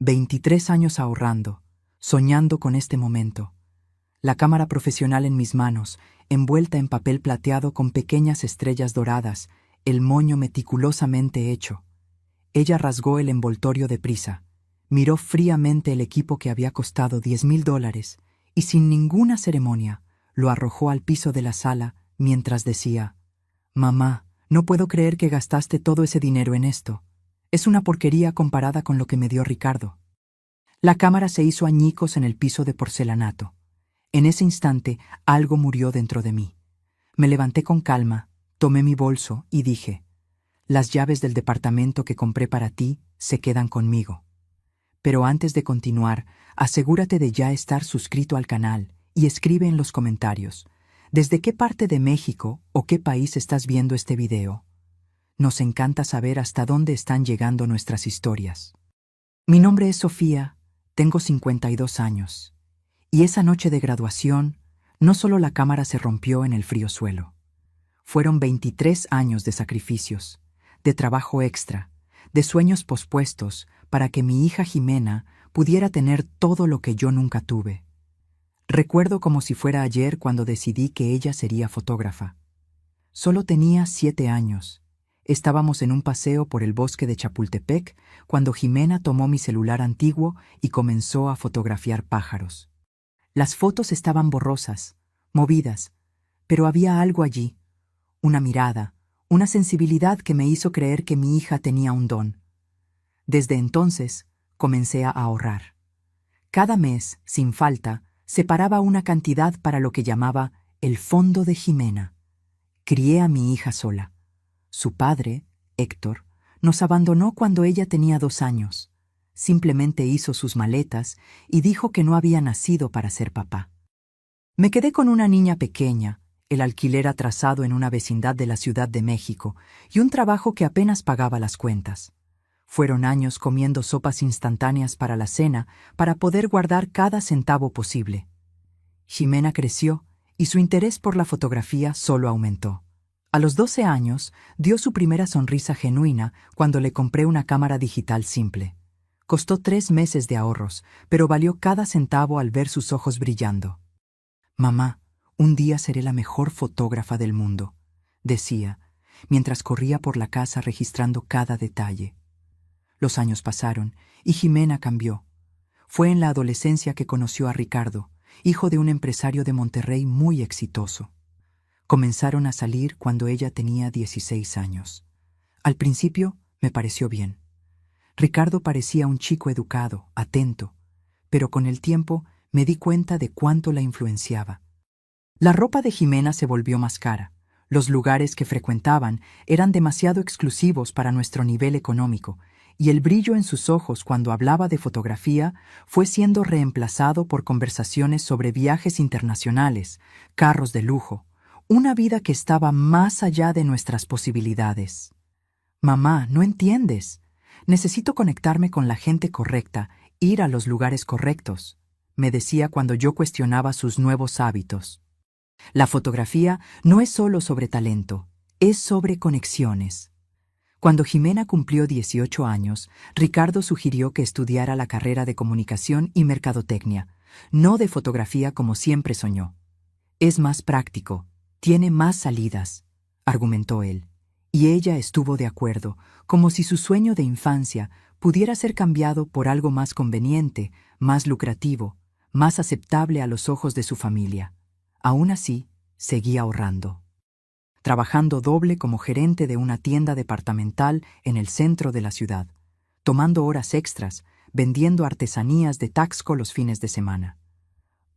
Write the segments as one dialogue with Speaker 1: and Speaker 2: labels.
Speaker 1: 23 años ahorrando, soñando con este momento. La cámara profesional en mis manos, envuelta en papel plateado con pequeñas estrellas doradas, el moño meticulosamente hecho. Ella rasgó el envoltorio deprisa, miró fríamente el equipo que había costado $10,000 y sin ninguna ceremonia lo arrojó al piso de la sala mientras decía: «Mamá, no puedo creer que gastaste todo ese dinero en esto. Es una porquería comparada con lo que me dio Ricardo». La cámara se hizo añicos en el piso de porcelanato. En ese instante, algo murió dentro de mí. Me levanté con calma, tomé mi bolso y dije: «Las llaves del departamento que compré para ti se quedan conmigo». Pero antes de continuar, asegúrate de ya estar suscrito al canal y escribe en los comentarios ¿desde qué parte de México o qué país estás viendo este video? Nos encanta saber hasta dónde están llegando nuestras historias. Mi nombre es Sofía, tengo 52 años, y esa noche de graduación, no solo la cámara se rompió en el frío suelo. Fueron 23 años de sacrificios, de trabajo extra, de sueños pospuestos para que mi hija Jimena pudiera tener todo lo que yo nunca tuve. Recuerdo como si fuera ayer cuando decidí que ella sería fotógrafa. Solo tenía 7 años. Estábamos en un paseo por el bosque de Chapultepec cuando Jimena tomó mi celular antiguo y comenzó a fotografiar pájaros. Las fotos estaban borrosas, movidas, pero había algo allí, una mirada, una sensibilidad que me hizo creer que mi hija tenía un don. Desde entonces, comencé a ahorrar. Cada mes, sin falta, separaba una cantidad para lo que llamaba el fondo de Jimena. Crié a mi hija sola. Su padre, Héctor, nos abandonó cuando ella tenía 2 años. Simplemente hizo sus maletas y dijo que no había nacido para ser papá. Me quedé con una niña pequeña, el alquiler atrasado en una vecindad de la Ciudad de México y un trabajo que apenas pagaba las cuentas. Fueron años comiendo sopas instantáneas para la cena para poder guardar cada centavo posible. Jimena creció y su interés por la fotografía solo aumentó. A los 12 años dio su primera sonrisa genuina cuando le compré una cámara digital simple. Costó 3 meses de ahorros, pero valió cada centavo al ver sus ojos brillando. «Mamá, un día seré la mejor fotógrafa del mundo», decía, mientras corría por la casa registrando cada detalle. Los años pasaron y Jimena cambió. Fue en la adolescencia que conoció a Ricardo, hijo de un empresario de Monterrey muy exitoso. Comenzaron a salir cuando ella tenía 16 años. Al principio me pareció bien. Ricardo parecía un chico educado, atento, pero con el tiempo me di cuenta de cuánto la influenciaba. La ropa de Jimena se volvió más cara. Los lugares que frecuentaban eran demasiado exclusivos para nuestro nivel económico, y el brillo en sus ojos cuando hablaba de fotografía fue siendo reemplazado por conversaciones sobre viajes internacionales, carros de lujo, una vida que estaba más allá de nuestras posibilidades. «Mamá, no entiendes. Necesito conectarme con la gente correcta, ir a los lugares correctos», me decía cuando yo cuestionaba sus nuevos hábitos. La fotografía no es solo sobre talento, es sobre conexiones. Cuando Jimena cumplió 18 años, Ricardo sugirió que estudiara la carrera de comunicación y mercadotecnia, no de fotografía como siempre soñó. «Es más práctico, tiene más salidas», argumentó él, y ella estuvo de acuerdo, como si su sueño de infancia pudiera ser cambiado por algo más conveniente, más lucrativo, más aceptable a los ojos de su familia. Aún así, seguía ahorrando. Trabajando doble como gerente de una tienda departamental en el centro de la ciudad, tomando horas extras, vendiendo artesanías de Taxco los fines de semana.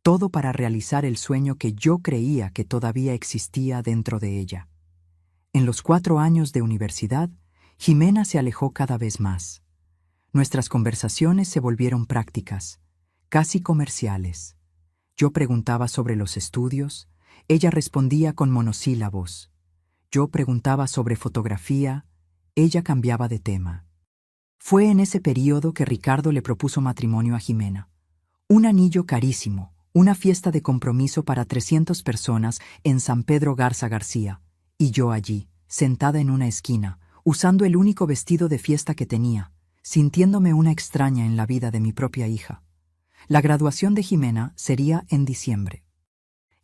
Speaker 1: Todo para realizar el sueño que yo creía que todavía existía dentro de ella. En los 4 años de universidad, Jimena se alejó cada vez más. Nuestras conversaciones se volvieron prácticas, casi comerciales. Yo preguntaba sobre los estudios, ella respondía con monosílabos. Yo preguntaba sobre fotografía, ella cambiaba de tema. Fue en ese período que Ricardo le propuso matrimonio a Jimena. Un anillo carísimo, una fiesta de compromiso para 300 personas en San Pedro Garza García, y yo allí, sentada en una esquina, usando el único vestido de fiesta que tenía, sintiéndome una extraña en la vida de mi propia hija. La graduación de Jimena sería en diciembre.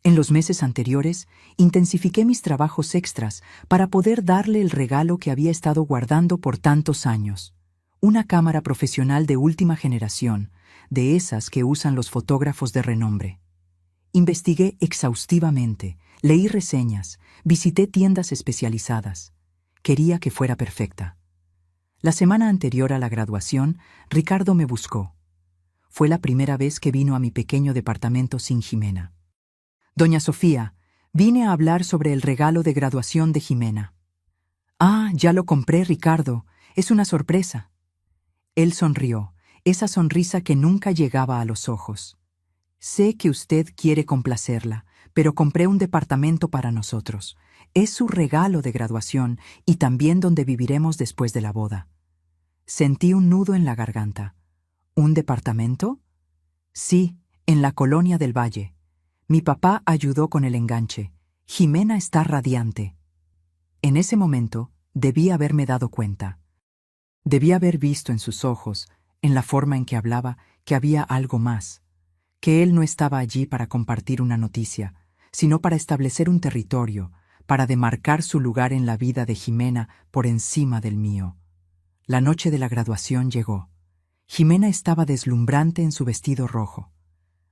Speaker 1: En los meses anteriores, intensifiqué mis trabajos extras para poder darle el regalo que había estado guardando por tantos años. Una cámara profesional de última generación, de esas que usan los fotógrafos de renombre. Investigué exhaustivamente, leí reseñas, visité tiendas especializadas. Quería que fuera perfecta. La semana anterior a la graduación, Ricardo me buscó. Fue la primera vez que vino a mi pequeño departamento sin Jimena. Doña Sofía, vine a hablar sobre el regalo de graduación de Jimena. Ah, ya lo compré, Ricardo. Es una sorpresa. Él sonrió, esa sonrisa que nunca llegaba a los ojos. Sé que usted quiere complacerla, pero compré un departamento para nosotros. Es su regalo de graduación y también donde viviremos después de la boda. Sentí un nudo en la garganta. ¿Un departamento? Sí, en la colonia del Valle. Mi papá ayudó con el enganche. Jimena está radiante. En ese momento, debí haberme dado cuenta. Debí haber visto en sus ojos, en la forma en que hablaba, que había algo más. Que él no estaba allí para compartir una noticia, sino para establecer un territorio, para demarcar su lugar en la vida de Jimena por encima del mío. La noche de la graduación llegó. Jimena estaba deslumbrante en su vestido rojo.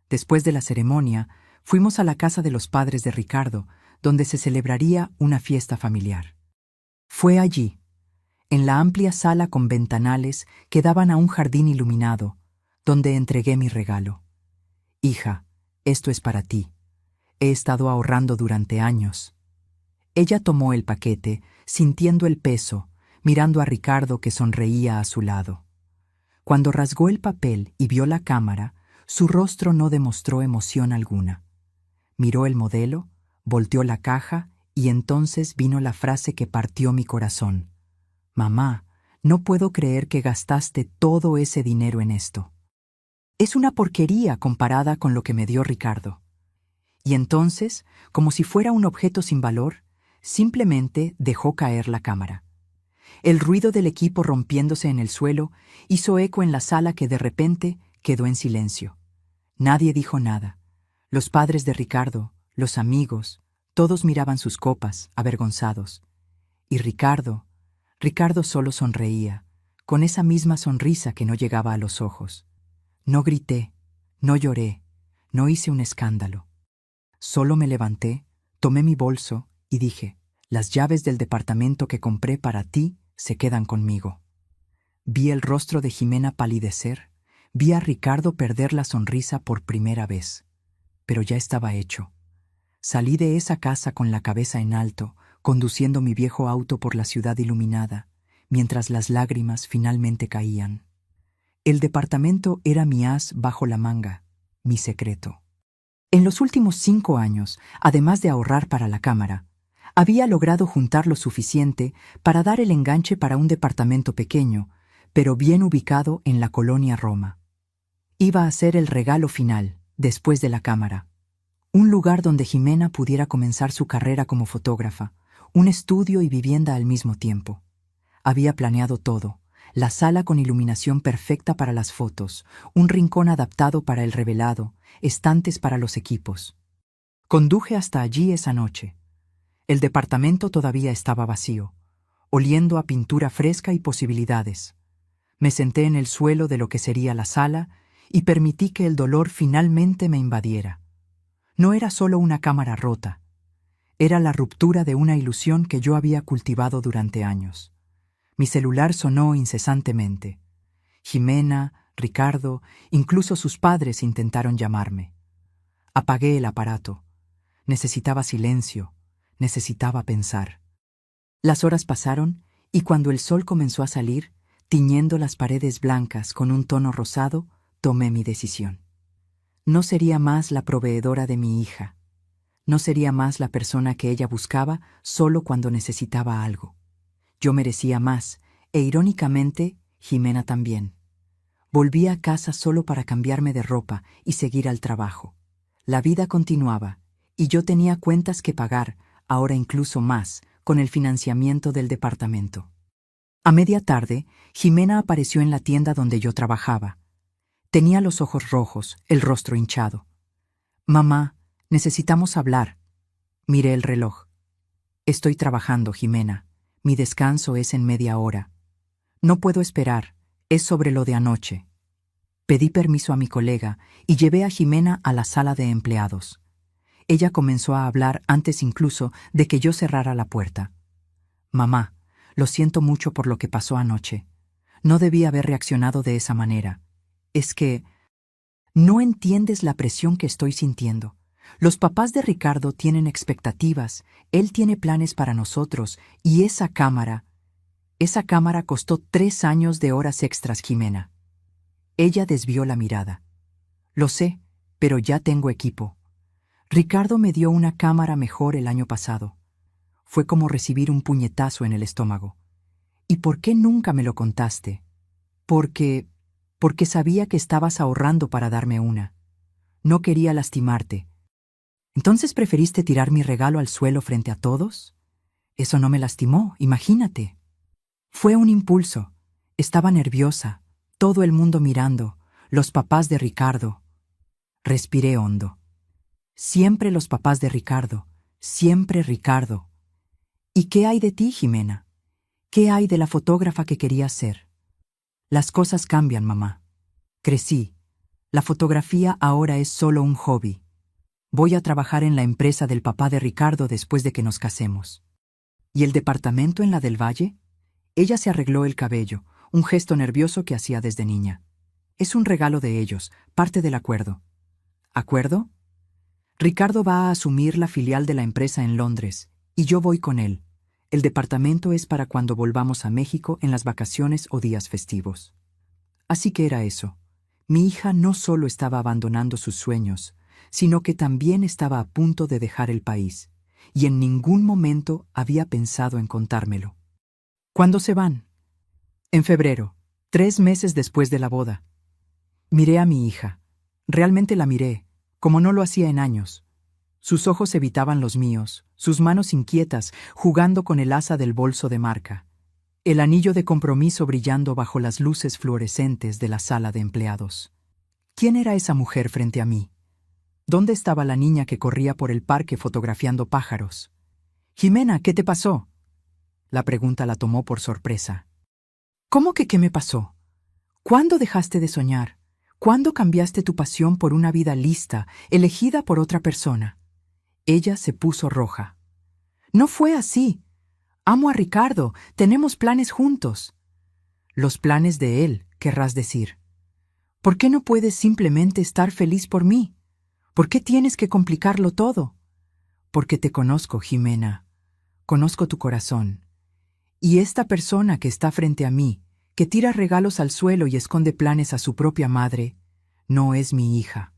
Speaker 1: Después de la ceremonia, fuimos a la casa de los padres de Ricardo, donde se celebraría una fiesta familiar. Fue allí, en la amplia sala con ventanales que daban a un jardín iluminado, donde entregué mi regalo. Hija, esto es para ti. He estado ahorrando durante años. Ella tomó el paquete, sintiendo el peso, mirando a Ricardo que sonreía a su lado. Cuando rasgó el papel y vio la cámara, su rostro no demostró emoción alguna. Miró el modelo, volteó la caja y entonces vino la frase que partió mi corazón. Mamá, no puedo creer que gastaste todo ese dinero en esto. Es una porquería comparada con lo que me dio Ricardo. Y entonces, como si fuera un objeto sin valor, simplemente dejó caer la cámara. El ruido del equipo rompiéndose en el suelo hizo eco en la sala que de repente quedó en silencio. Nadie dijo nada. Los padres de Ricardo, los amigos, todos miraban sus copas, avergonzados. Y Ricardo solo sonreía, con esa misma sonrisa que no llegaba a los ojos. No grité, no lloré, no hice un escándalo. Solo me levanté, tomé mi bolso y dije, las llaves del departamento que compré para ti se quedan conmigo. Vi el rostro de Jimena palidecer, vi a Ricardo perder la sonrisa por primera vez. Pero ya estaba hecho. Salí de esa casa con la cabeza en alto, conduciendo mi viejo auto por la ciudad iluminada, mientras las lágrimas finalmente caían. El departamento era mi as bajo la manga, mi secreto. En los últimos 5 años, además de ahorrar para la cámara, había logrado juntar lo suficiente para dar el enganche para un departamento pequeño, pero bien ubicado en la colonia Roma. Iba a ser el regalo final, después de la cámara. Un lugar donde Jimena pudiera comenzar su carrera como fotógrafa, un estudio y vivienda al mismo tiempo. Había planeado todo. La sala con iluminación perfecta para las fotos, un rincón adaptado para el revelado, estantes para los equipos. Conduje hasta allí esa noche. El departamento todavía estaba vacío, oliendo a pintura fresca y posibilidades. Me senté en el suelo de lo que sería la sala y permití que el dolor finalmente me invadiera. No era solo una cámara rota, era la ruptura de una ilusión que yo había cultivado durante años. Mi celular sonó incesantemente. Jimena, Ricardo, incluso sus padres intentaron llamarme. Apagué el aparato. Necesitaba silencio, necesitaba pensar. Las horas pasaron y cuando el sol comenzó a salir, tiñendo las paredes blancas con un tono rosado, tomé mi decisión. No sería más la proveedora de mi hija. No sería más la persona que ella buscaba solo cuando necesitaba algo. Yo merecía más, e irónicamente, Jimena también. Volví a casa solo para cambiarme de ropa y seguir al trabajo. La vida continuaba, y yo tenía cuentas que pagar, ahora incluso más, con el financiamiento del departamento. A media tarde, Jimena apareció en la tienda donde yo trabajaba. Tenía los ojos rojos, el rostro hinchado. «Mamá, necesitamos hablar». Miré el reloj. «Estoy trabajando, Jimena. Mi descanso es en media hora. No puedo esperar. Es sobre lo de anoche». Pedí permiso a mi colega y llevé a Jimena a la sala de empleados. Ella comenzó a hablar antes incluso de que yo cerrara la puerta. «Mamá, lo siento mucho por lo que pasó anoche. No debí haber reaccionado de esa manera. Es que no entiendes la presión que estoy sintiendo. Los papás de Ricardo tienen expectativas, él tiene planes para nosotros, y esa cámara costó 3 años de horas extras, Jimena». Ella desvió la mirada. «Lo sé, pero ya tengo equipo. Ricardo me dio una cámara mejor el año pasado. Fue como recibir un puñetazo en el estómago. ¿Y por qué nunca me lo contaste?» Porque sabía que estabas ahorrando para darme una. No quería lastimarte. ¿Entonces preferiste tirar mi regalo al suelo frente a todos? Eso no me lastimó, imagínate. Fue un impulso. Estaba nerviosa, todo el mundo mirando, los papás de Ricardo. Respiré hondo. Siempre los papás de Ricardo, siempre Ricardo. ¿Y qué hay de ti, Jimena? ¿Qué hay de la fotógrafa que querías ser? Las cosas cambian, mamá. Crecí. La fotografía ahora es solo un hobby. Voy a trabajar en la empresa del papá de Ricardo después de que nos casemos. ¿Y el departamento en la del Valle? Ella se arregló el cabello, un gesto nervioso que hacía desde niña. Es un regalo de ellos, parte del acuerdo. ¿Acuerdo? Ricardo va a asumir la filial de la empresa en Londres, y yo voy con él. El departamento es para cuando volvamos a México en las vacaciones o días festivos. Así que era eso. Mi hija no solo estaba abandonando sus sueños, sino que también estaba a punto de dejar el país, y en ningún momento había pensado en contármelo. ¿Cuándo se van? En febrero, 3 meses después de la boda. Miré a mi hija. Realmente la miré, como no lo hacía en años. Sus ojos evitaban los míos, sus manos inquietas, jugando con el asa del bolso de marca. El anillo de compromiso brillando bajo las luces fluorescentes de la sala de empleados. ¿Quién era esa mujer frente a mí? ¿Dónde estaba la niña que corría por el parque fotografiando pájaros? «Jimena, ¿qué te pasó?». La pregunta la tomó por sorpresa. «¿Cómo que qué me pasó? ¿Cuándo dejaste de soñar? ¿Cuándo cambiaste tu pasión por una vida lista, elegida por otra persona?». Ella se puso roja. «No fue así. Amo a Ricardo, tenemos planes juntos». «Los planes de él, querrás decir. ¿Por qué no puedes simplemente estar feliz por mí? ¿Por qué tienes que complicarlo todo?». «Porque te conozco, Jimena. Conozco tu corazón. Y esta persona que está frente a mí, que tira regalos al suelo y esconde planes a su propia madre, no es mi hija».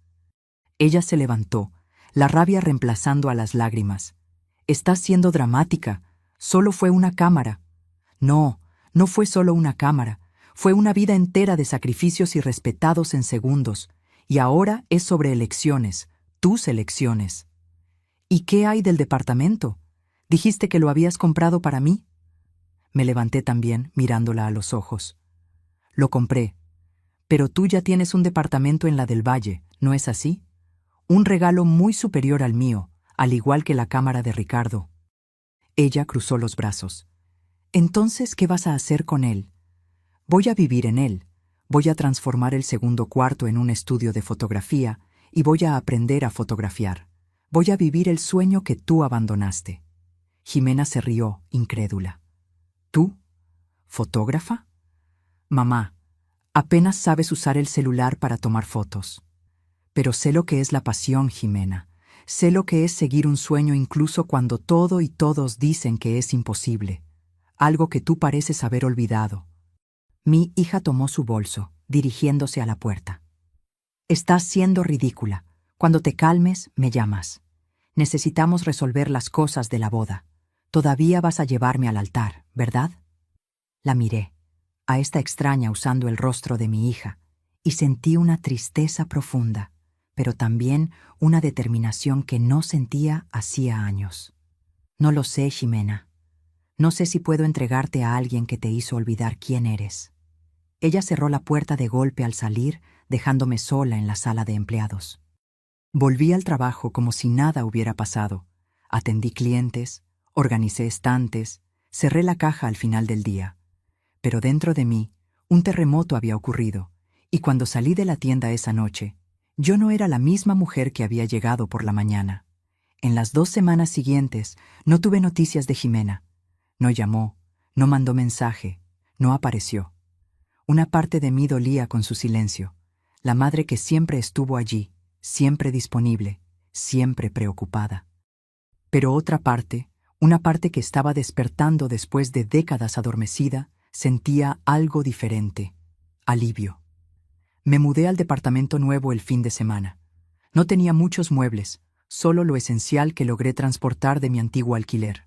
Speaker 1: Ella se levantó, la rabia reemplazando a las lágrimas. «Estás siendo dramática. Solo fue una cámara». «No, no fue solo una cámara. Fue una vida entera de sacrificios irrespetados en segundos. Y ahora es sobre elecciones, tus elecciones». «¿Y qué hay del departamento? ¿Dijiste que lo habías comprado para mí?». Me levanté también, mirándola a los ojos. «Lo compré. Pero tú ya tienes un departamento en la del Valle, ¿no es así? Un regalo muy superior al mío, al igual que la cámara de Ricardo». Ella cruzó los brazos. «Entonces, ¿qué vas a hacer con él?». «Voy a vivir en él. Voy a transformar el segundo cuarto en un estudio de fotografía y voy a aprender a fotografiar. Voy a vivir el sueño que tú abandonaste». Jimena se rió, incrédula. «¿Tú? ¿Fotógrafa?». «Mamá, apenas sabes usar el celular para tomar fotos. Pero sé lo que es la pasión, Jimena. Sé lo que es seguir un sueño incluso cuando todo y todos dicen que es imposible. Algo que tú pareces haber olvidado». Mi hija tomó su bolso, dirigiéndose a la puerta. «Estás siendo ridícula. Cuando te calmes, me llamas. Necesitamos resolver las cosas de la boda. Todavía vas a llevarme al altar, ¿verdad?». La miré, a esta extraña usando el rostro de mi hija, y sentí una tristeza profunda, pero también una determinación que no sentía hacía años. «No lo sé, Jimena. No sé si puedo entregarte a alguien que te hizo olvidar quién eres. Ella cerró la puerta de golpe al salir, dejándome sola en la sala de empleados. Volví al trabajo como si nada hubiera pasado. Atendí clientes, organicé estantes, cerré la caja al final del día. Pero dentro de mí, un terremoto había ocurrido, y cuando salí de la tienda esa noche, yo no era la misma mujer que había llegado por la mañana. En las 2 semanas siguientes, no tuve noticias de Jimena. No llamó, no mandó mensaje, no apareció. Una parte de mí dolía con su silencio, la madre que siempre estuvo allí, siempre disponible, siempre preocupada. Pero otra parte, una parte que estaba despertando después de décadas adormecida, sentía algo diferente, alivio. Me mudé al departamento nuevo el fin de semana. No tenía muchos muebles, solo lo esencial que logré transportar de mi antiguo alquiler.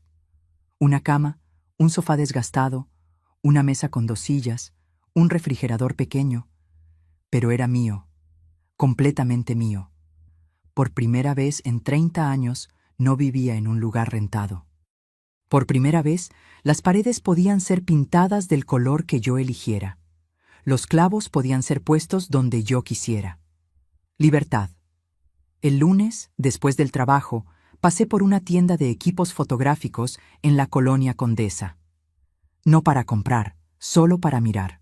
Speaker 1: Una cama, un sofá desgastado, una mesa con 2 sillas, un refrigerador pequeño, pero era mío, completamente mío. Por primera vez en 30 años no vivía en un lugar rentado. Por primera vez, las paredes podían ser pintadas del color que yo eligiera. Los clavos podían ser puestos donde yo quisiera. Libertad. El lunes, después del trabajo, pasé por una tienda de equipos fotográficos en la Colonia Condesa. No para comprar, solo para mirar.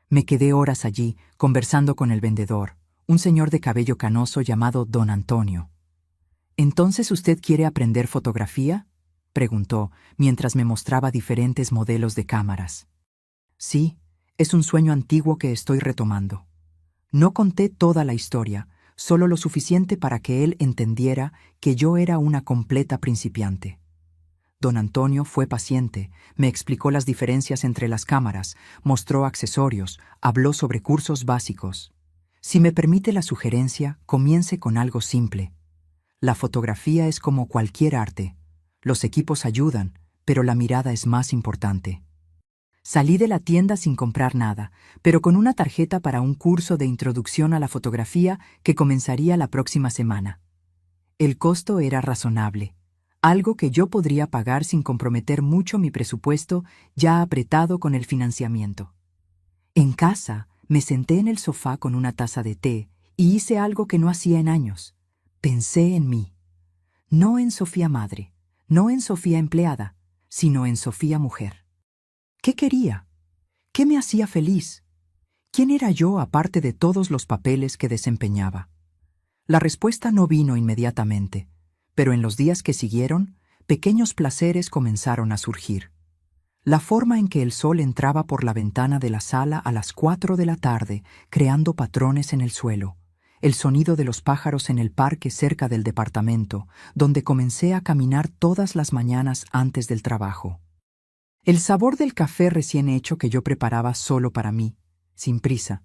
Speaker 1: Me quedé horas allí, conversando con el vendedor, un señor de cabello canoso llamado Don Antonio. «¿Entonces usted quiere aprender fotografía?», preguntó, mientras me mostraba diferentes modelos de cámaras. «Sí, es un sueño antiguo que estoy retomando». No conté toda la historia, solo lo suficiente para que él entendiera que yo era una completa principiante. Don Antonio fue paciente, me explicó las diferencias entre las cámaras, mostró accesorios, habló sobre cursos básicos. Si me permite la sugerencia, comience con algo simple. La fotografía es como cualquier arte. Los equipos ayudan, pero la mirada es más importante. Salí de la tienda sin comprar nada, pero con una tarjeta para un curso de introducción a la fotografía que comenzaría la próxima semana. El costo era razonable, algo que yo podría pagar sin comprometer mucho mi presupuesto ya apretado con el financiamiento. En casa, me senté en el sofá con una taza de té y hice algo que no hacía en años. Pensé en mí. No en Sofía madre, no en Sofía empleada, sino en Sofía mujer. ¿Qué quería? ¿Qué me hacía feliz? ¿Quién era yo aparte de todos los papeles que desempeñaba? La respuesta no vino inmediatamente, pero en los días que siguieron, pequeños placeres comenzaron a surgir. La forma en que el sol entraba por la ventana de la sala a las 4 de la tarde, creando patrones en el suelo, el sonido de los pájaros en el parque cerca del departamento, donde comencé a caminar todas las mañanas antes del trabajo. El sabor del café recién hecho que yo preparaba solo para mí, sin prisa.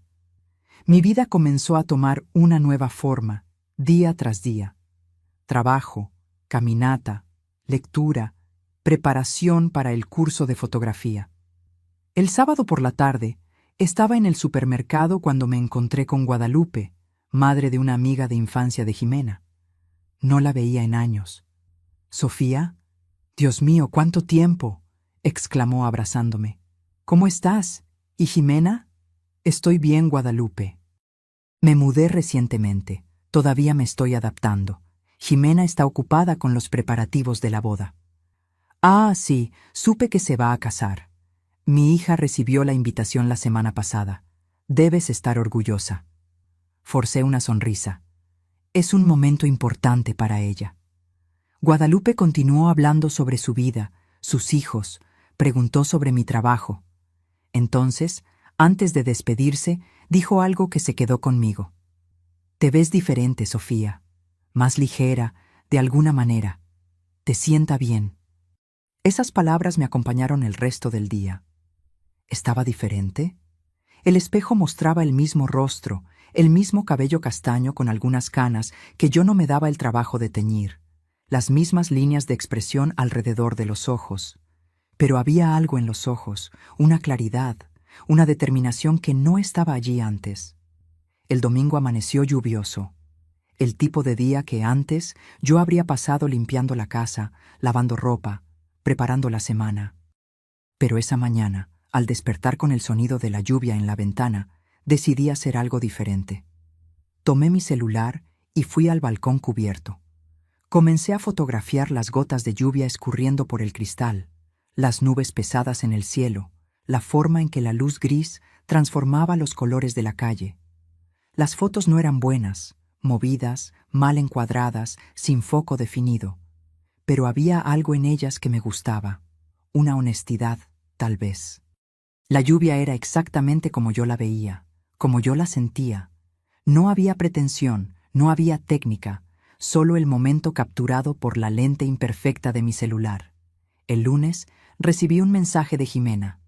Speaker 1: Mi vida comenzó a tomar una nueva forma, día tras día. Trabajo, caminata, lectura, preparación para el curso de fotografía. El sábado por la tarde, estaba en el supermercado cuando me encontré con Guadalupe, madre de una amiga de infancia de Jimena. No la veía en años. «Sofía, Dios mío, ¿cuánto tiempo?», exclamó abrazándome. «¿Cómo estás? ¿Y Jimena?». «Estoy bien, Guadalupe. Me mudé recientemente. Todavía me estoy adaptando. Jimena está ocupada con los preparativos de la boda». «Ah, sí, supe que se va a casar. Mi hija recibió la invitación la semana pasada. Debes estar orgullosa». Forcé una sonrisa. Es un momento importante para ella. Guadalupe continuó hablando sobre su vida, sus hijos, preguntó sobre mi trabajo. Entonces, antes de despedirse, dijo algo que se quedó conmigo. «Te ves diferente, Sofía, más ligera, de alguna manera. Te sienta bien». Esas palabras me acompañaron el resto del día. ¿Estaba diferente? El espejo mostraba el mismo rostro, el mismo cabello castaño con algunas canas que yo no me daba el trabajo de teñir, las mismas líneas de expresión alrededor de los ojos. Pero había algo en los ojos, una claridad, una determinación que no estaba allí antes. El domingo amaneció lluvioso, el tipo de día que antes yo habría pasado limpiando la casa, lavando ropa, preparando la semana. Pero esa mañana, al despertar con el sonido de la lluvia en la ventana, decidí hacer algo diferente. Tomé mi celular y fui al balcón cubierto. Comencé a fotografiar las gotas de lluvia escurriendo por el cristal, las nubes pesadas en el cielo, la forma en que la luz gris transformaba los colores de la calle. Las fotos no eran buenas, movidas, mal encuadradas, sin foco definido, pero había algo en ellas que me gustaba, una honestidad, tal vez. La lluvia era exactamente como yo la veía, como yo la sentía. No había pretensión, no había técnica, solo el momento capturado por la lente imperfecta de mi celular. El lunes recibí un mensaje de Jimena.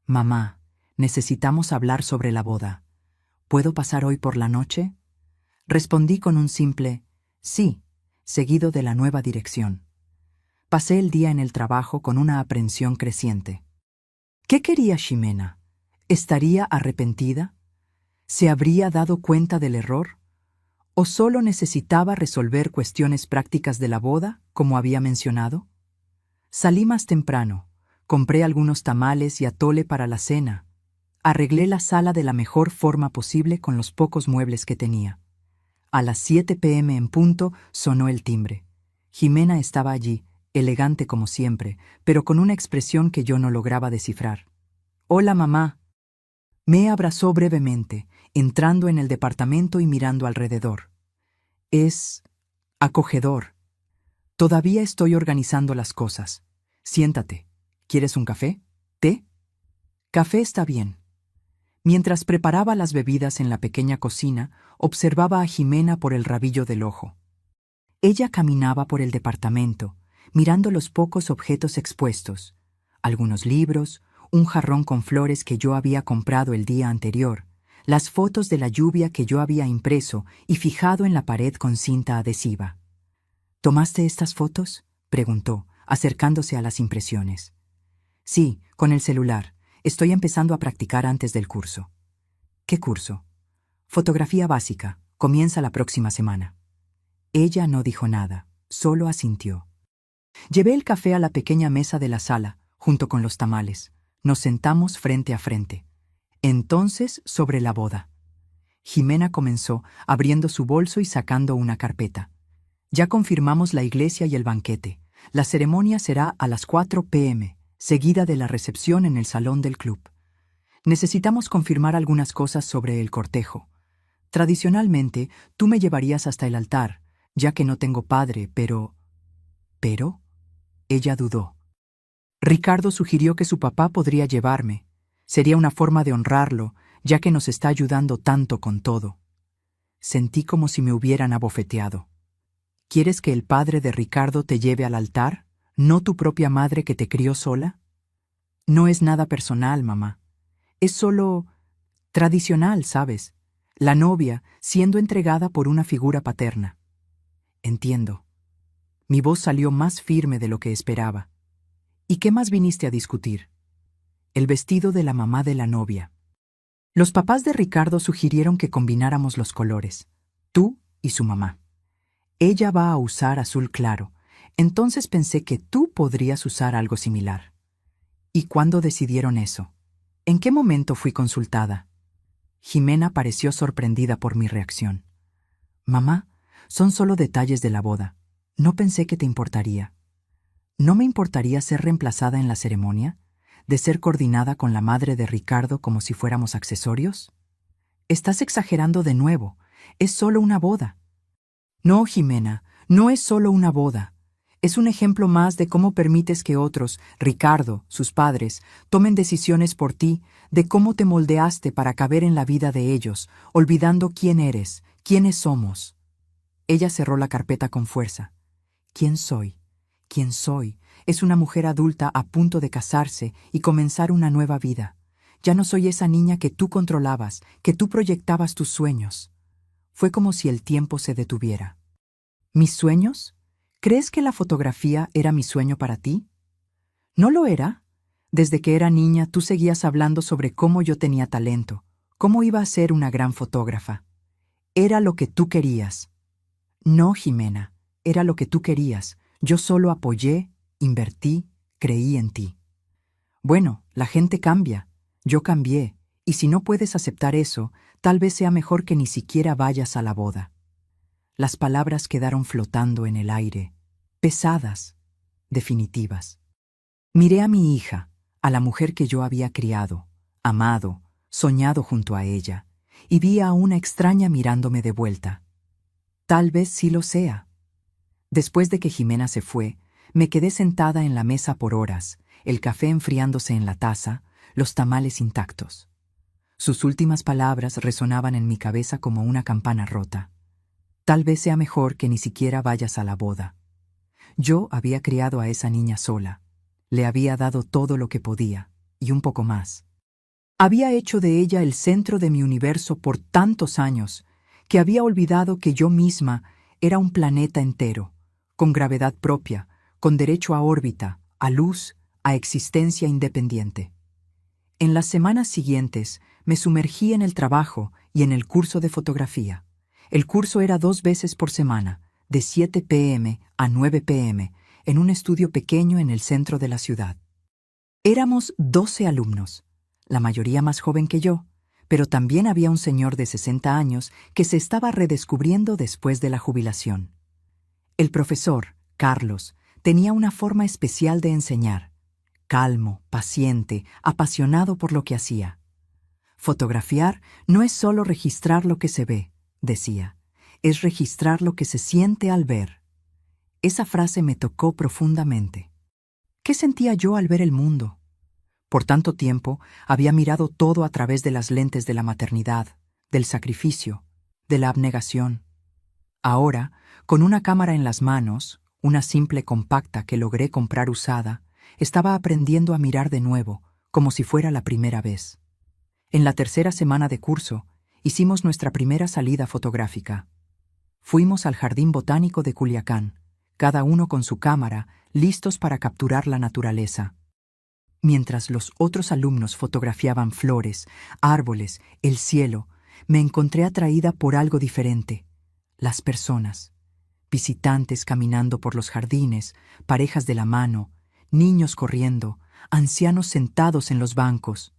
Speaker 1: «Mamá, necesitamos hablar sobre la boda. ¿Puedo pasar hoy por la noche?» Respondí con un simple «sí», seguido de la nueva dirección. Pasé el día en el trabajo con una aprensión creciente. ¿Qué quería Ximena? ¿Estaría arrepentida? ¿Se habría dado cuenta del error? ¿O solo necesitaba resolver cuestiones prácticas de la boda, como había mencionado? Salí más temprano, compré algunos tamales y atole para la cena. Arreglé la sala de la mejor forma posible con los pocos muebles que tenía. A las 7 p.m. en punto sonó el timbre. Jimena estaba allí, elegante como siempre, pero con una expresión que yo no lograba descifrar. «Hola, mamá». Me abrazó brevemente, entrando en el departamento y mirando alrededor. Es acogedor. Todavía estoy organizando las cosas. Siéntate. ¿Quieres un café? ¿Té? Café está bien. Mientras preparaba las bebidas en la pequeña cocina, observaba a Jimena por el rabillo del ojo. Ella caminaba por el departamento, mirando los pocos objetos expuestos, algunos libros, un jarrón con flores que yo había comprado el día anterior, las fotos de la lluvia que yo había impreso y fijado en la pared con cinta adhesiva. «¿Tomaste estas fotos?», preguntó, acercándose a las impresiones. «Sí, con el celular. Estoy empezando a practicar antes del curso». «¿Qué curso?» «Fotografía básica. Comienza la próxima semana». Ella no dijo nada, solo asintió. Llevé el café a la pequeña mesa de la sala, junto con los tamales. Nos sentamos frente a frente. Entonces, sobre la boda. Jimena comenzó, abriendo su bolso y sacando una carpeta. «Ya confirmamos la iglesia y el banquete. La ceremonia será a las 4 p.m., seguida de la recepción en el salón del club. Necesitamos confirmar algunas cosas sobre el cortejo. Tradicionalmente, tú me llevarías hasta el altar, ya que no tengo padre, pero...» «¿Pero?» Ella dudó. «Ricardo sugirió que su papá podría llevarme. Sería una forma de honrarlo, ya que nos está ayudando tanto con todo». Sentí como si me hubieran abofeteado. «¿Quieres que el padre de Ricardo te lleve al altar, no tu propia madre que te crió sola?» «No es nada personal, mamá. Es solo tradicional, ¿sabes? La novia siendo entregada por una figura paterna». «Entiendo». Mi voz salió más firme de lo que esperaba. «¿Y qué más viniste a discutir?» «El vestido de la mamá de la novia. Los papás de Ricardo sugirieron que combináramos los colores, tú y su mamá. Ella va a usar azul claro, entonces pensé que tú podrías usar algo similar». «¿Y cuándo decidieron eso? ¿En qué momento fui consultada?» Jimena pareció sorprendida por mi reacción. «Mamá, son solo detalles de la boda. No pensé que te importaría». «¿No me importaría ser reemplazada en la ceremonia? ¿De ser coordinada con la madre de Ricardo como si fuéramos accesorios?» «Estás exagerando de nuevo. Es solo una boda». «No, Jimena, no es solo una boda. Es un ejemplo más de cómo permites que otros, Ricardo, sus padres, tomen decisiones por ti, de cómo te moldeaste para caber en la vida de ellos, olvidando quién eres, quiénes somos». Ella cerró la carpeta con fuerza. «¿Quién soy? ¿Quién soy? Es una mujer adulta a punto de casarse y comenzar una nueva vida. Ya no soy esa niña que tú controlabas, que tú proyectabas tus sueños». Fue como si el tiempo se detuviera. «¿Mis sueños? ¿Crees que la fotografía era mi sueño para ti? ¿No lo era? Desde que era niña tú seguías hablando sobre cómo yo tenía talento, cómo iba a ser una gran fotógrafa. Era lo que tú querías». «No, Jimena, era lo que tú querías. Yo solo apoyé, invertí, creí en ti». Bueno, la gente cambia. Yo cambié, y si no puedes aceptar eso, tal vez sea mejor que ni siquiera vayas a la boda. Las palabras quedaron flotando en el aire, pesadas, definitivas. Miré a mi hija, a la mujer que yo había criado, amado, soñado junto a ella, y vi a una extraña mirándome de vuelta. Tal vez sí lo sea. Después de que Jimena se fue, me quedé sentada en la mesa por horas, el café enfriándose en la taza, los tamales intactos. Sus últimas palabras resonaban en mi cabeza como una campana rota. Tal vez sea mejor que ni siquiera vayas a la boda. Yo había criado a esa niña sola. Le había dado todo lo que podía, y un poco más. Había hecho de ella el centro de mi universo por tantos años, que había olvidado que yo misma era un planeta entero, con gravedad propia, con derecho a órbita, a luz, a existencia independiente. En las semanas siguientes me sumergí en el trabajo y en el curso de fotografía. El curso era 2 veces por semana, de 7 p.m. a 9 p.m., en un estudio pequeño en el centro de la ciudad. Éramos 12 alumnos, la mayoría más joven que yo, pero también había un señor de 60 años que se estaba redescubriendo después de la jubilación. El profesor, Carlos, tenía una forma especial de enseñar, calmo, paciente, apasionado por lo que hacía. Fotografiar no es solo registrar lo que se ve, decía, es registrar lo que se siente al ver. Esa frase me tocó profundamente. ¿Qué sentía yo al ver el mundo? Por tanto tiempo había mirado todo a través de las lentes de la maternidad, del sacrificio, de la abnegación. Ahora, con una cámara en las manos, una simple compacta que logré comprar usada, estaba aprendiendo a mirar de nuevo, como si fuera la primera vez. En la tercera semana de curso, hicimos nuestra primera salida fotográfica. Fuimos al Jardín Botánico de Culiacán, cada uno con su cámara, listos para capturar la naturaleza. Mientras los otros alumnos fotografiaban flores, árboles, el cielo, me encontré atraída por algo diferente: las personas. Visitantes caminando por los jardines, parejas de la mano, niños corriendo, ancianos sentados en los bancos.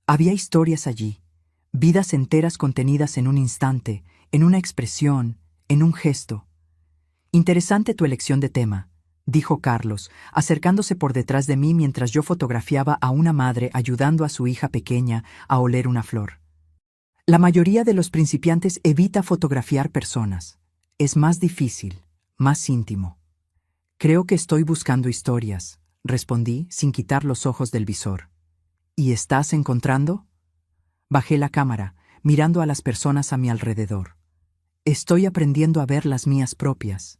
Speaker 1: Había historias allí, vidas enteras contenidas en un instante, en una expresión, en un gesto. Interesante tu elección de tema, dijo Carlos, acercándose por detrás de mí mientras yo fotografiaba a una madre ayudando a su hija pequeña a oler una flor. La mayoría de los principiantes evita fotografiar personas. Es más difícil, más íntimo. Creo que estoy buscando historias, respondí sin quitar los ojos del visor. ¿Y estás encontrando? Bajé la cámara, mirando a las personas a mi alrededor. Estoy aprendiendo a ver las mías propias.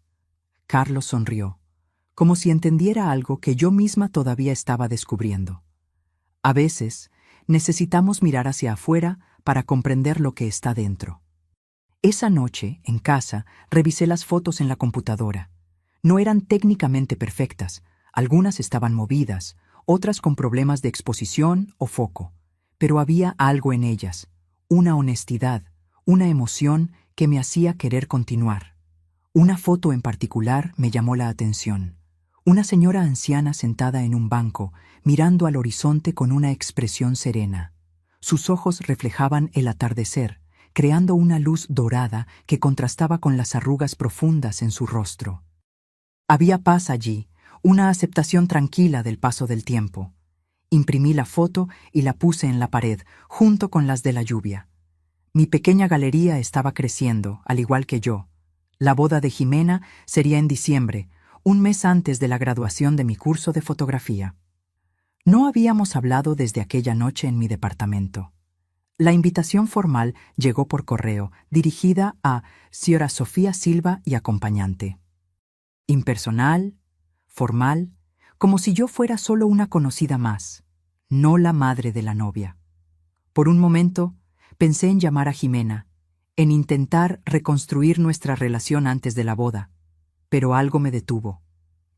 Speaker 1: Carlos sonrió, como si entendiera algo que yo misma todavía estaba descubriendo. A veces, necesitamos mirar hacia afuera para comprender lo que está dentro. Esa noche, en casa, revisé las fotos en la computadora. No eran técnicamente perfectas, algunas estaban movidas, otras con problemas de exposición o foco, pero había algo en ellas, una honestidad, una emoción que me hacía querer continuar. Una foto en particular me llamó la atención. Una señora anciana sentada en un banco, mirando al horizonte con una expresión serena. Sus ojos reflejaban el atardecer, creando una luz dorada que contrastaba con las arrugas profundas en su rostro. Había paz allí, una aceptación tranquila del paso del tiempo. Imprimí la foto y la puse en la pared, junto con las de la lluvia. Mi pequeña galería estaba creciendo, al igual que yo. La boda de Jimena sería en diciembre, un mes antes de la graduación de mi curso de fotografía. No habíamos hablado desde aquella noche en mi departamento. La invitación formal llegó por correo, dirigida a Sra. Sofía Silva y acompañante. Impersonal, formal, como si yo fuera solo una conocida más, no la madre de la novia. Por un momento, pensé en llamar a Jimena, en intentar reconstruir nuestra relación antes de la boda, pero algo me detuvo.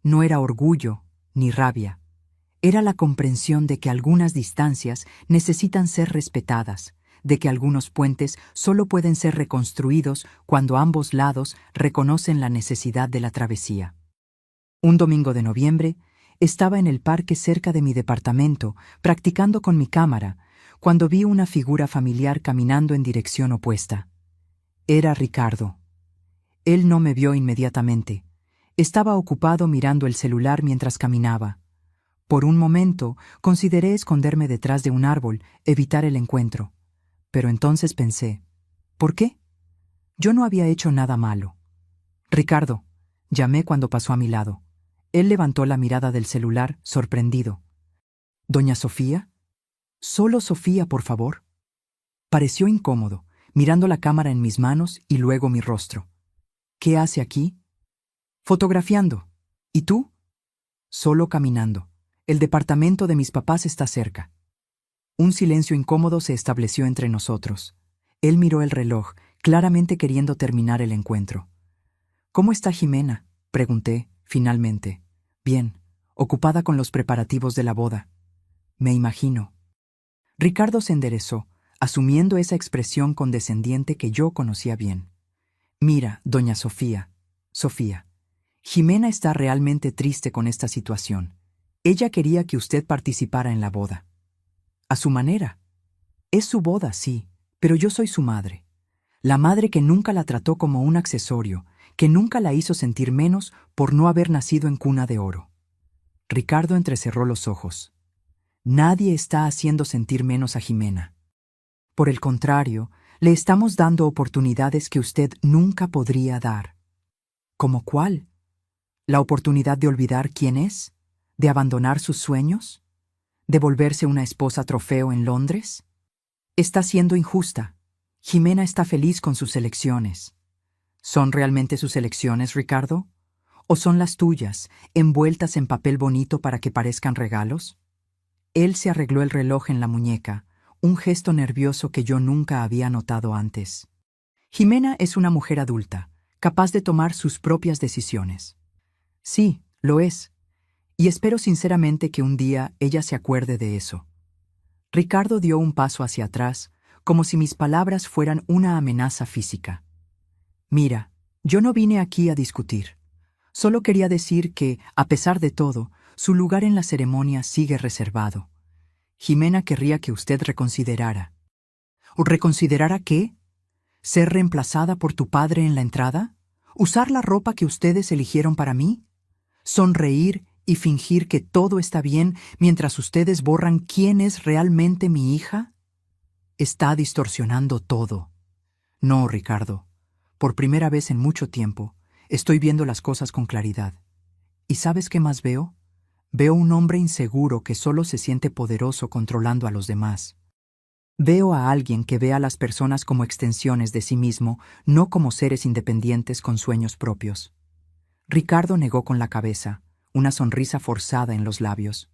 Speaker 1: No era orgullo ni rabia. Era la comprensión de que algunas distancias necesitan ser respetadas, de que algunos puentes solo pueden ser reconstruidos cuando ambos lados reconocen la necesidad de la travesía. Un domingo de noviembre, Estaba en el parque cerca de mi departamento, practicando con mi cámara, cuando vi una figura familiar caminando en dirección opuesta. Era Ricardo. Él no me vio inmediatamente. Estaba ocupado mirando el celular mientras caminaba. Por un momento, consideré esconderme detrás de un árbol, evitar el encuentro. Pero entonces pensé, ¿por qué? Yo no había hecho nada malo. Ricardo, llamé cuando pasó a mi lado. Él levantó la mirada del celular, sorprendido. ¿Doña Sofía? Solo Sofía, por favor. Pareció incómodo, mirando la cámara en mis manos y luego mi rostro. ¿Qué hace aquí? Fotografiando. ¿Y tú? Solo caminando. El departamento de mis papás está cerca. Un silencio incómodo se estableció entre nosotros. Él miró el reloj, claramente queriendo terminar el encuentro. ¿Cómo está Jimena?, pregunté, finalmente. Bien, ocupada con los preparativos de la boda. Me imagino. Ricardo se enderezó, asumiendo esa expresión condescendiente que yo conocía bien. Mira, doña Sofía, Jimena está realmente triste con esta situación. Ella quería que usted participara en la boda. A su manera. Es su boda, sí, pero yo soy su madre. La madre que nunca la trató como un accesorio, que nunca la hizo sentir menos por no haber nacido en cuna de oro. Ricardo entrecerró los ojos. Nadie está haciendo sentir menos a Jimena. Por el contrario, le estamos dando oportunidades que usted nunca podría dar. ¿Cómo cuál? ¿La oportunidad de olvidar quién es? ¿De abandonar sus sueños? ¿De volverse una esposa trofeo en Londres? Está siendo injusta. Jimena está feliz con sus elecciones. ¿Son realmente sus elecciones, Ricardo? ¿O son las tuyas, envueltas en papel bonito para que parezcan regalos? Él se arregló el reloj en la muñeca, un gesto nervioso que yo nunca había notado antes. Jimena es una mujer adulta, capaz de tomar sus propias decisiones. Sí, lo es. Y espero sinceramente que un día ella se acuerde de eso. Ricardo dio un paso hacia atrás, como si mis palabras fueran una amenaza física. Mira, yo no vine aquí a discutir. Solo quería decir que, a pesar de todo, su lugar en la ceremonia sigue reservado. Jimena querría que usted reconsiderara. ¿Reconsiderara qué? ¿Ser reemplazada por tu padre en la entrada? ¿Usar la ropa que ustedes eligieron para mí? ¿Sonreír y fingir que todo está bien mientras ustedes borran quién es realmente mi hija? Está distorsionando todo. No, Ricardo. Por primera vez en mucho tiempo, estoy viendo las cosas con claridad. ¿Y sabes qué más veo? Veo un hombre inseguro que solo se siente poderoso controlando a los demás. Veo a alguien que ve a las personas como extensiones de sí mismo, no como seres independientes con sueños propios. Ricardo negó con la cabeza, una sonrisa forzada en los labios.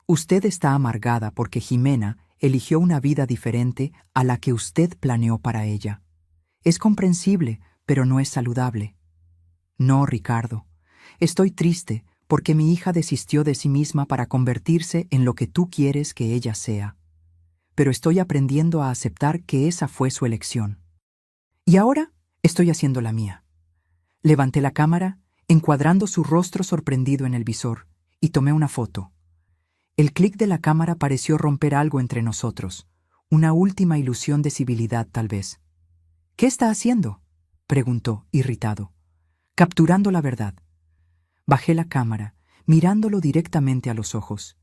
Speaker 1: Usted está amargada porque Jimena eligió una vida diferente a la que usted planeó para ella. Es comprensible, pero no es saludable. No, Ricardo. Estoy triste porque mi hija desistió de sí misma para convertirse en lo que tú quieres que ella sea. Pero estoy aprendiendo a aceptar que esa fue su elección. Y ahora estoy haciendo la mía. Levanté la cámara, encuadrando su rostro sorprendido en el visor, y tomé una foto. El clic de la cámara pareció romper algo entre nosotros, una última ilusión de civilidad tal vez. ¿Qué está haciendo?, preguntó, irritado. Capturando la verdad. Bajé la cámara, mirándolo directamente a los ojos.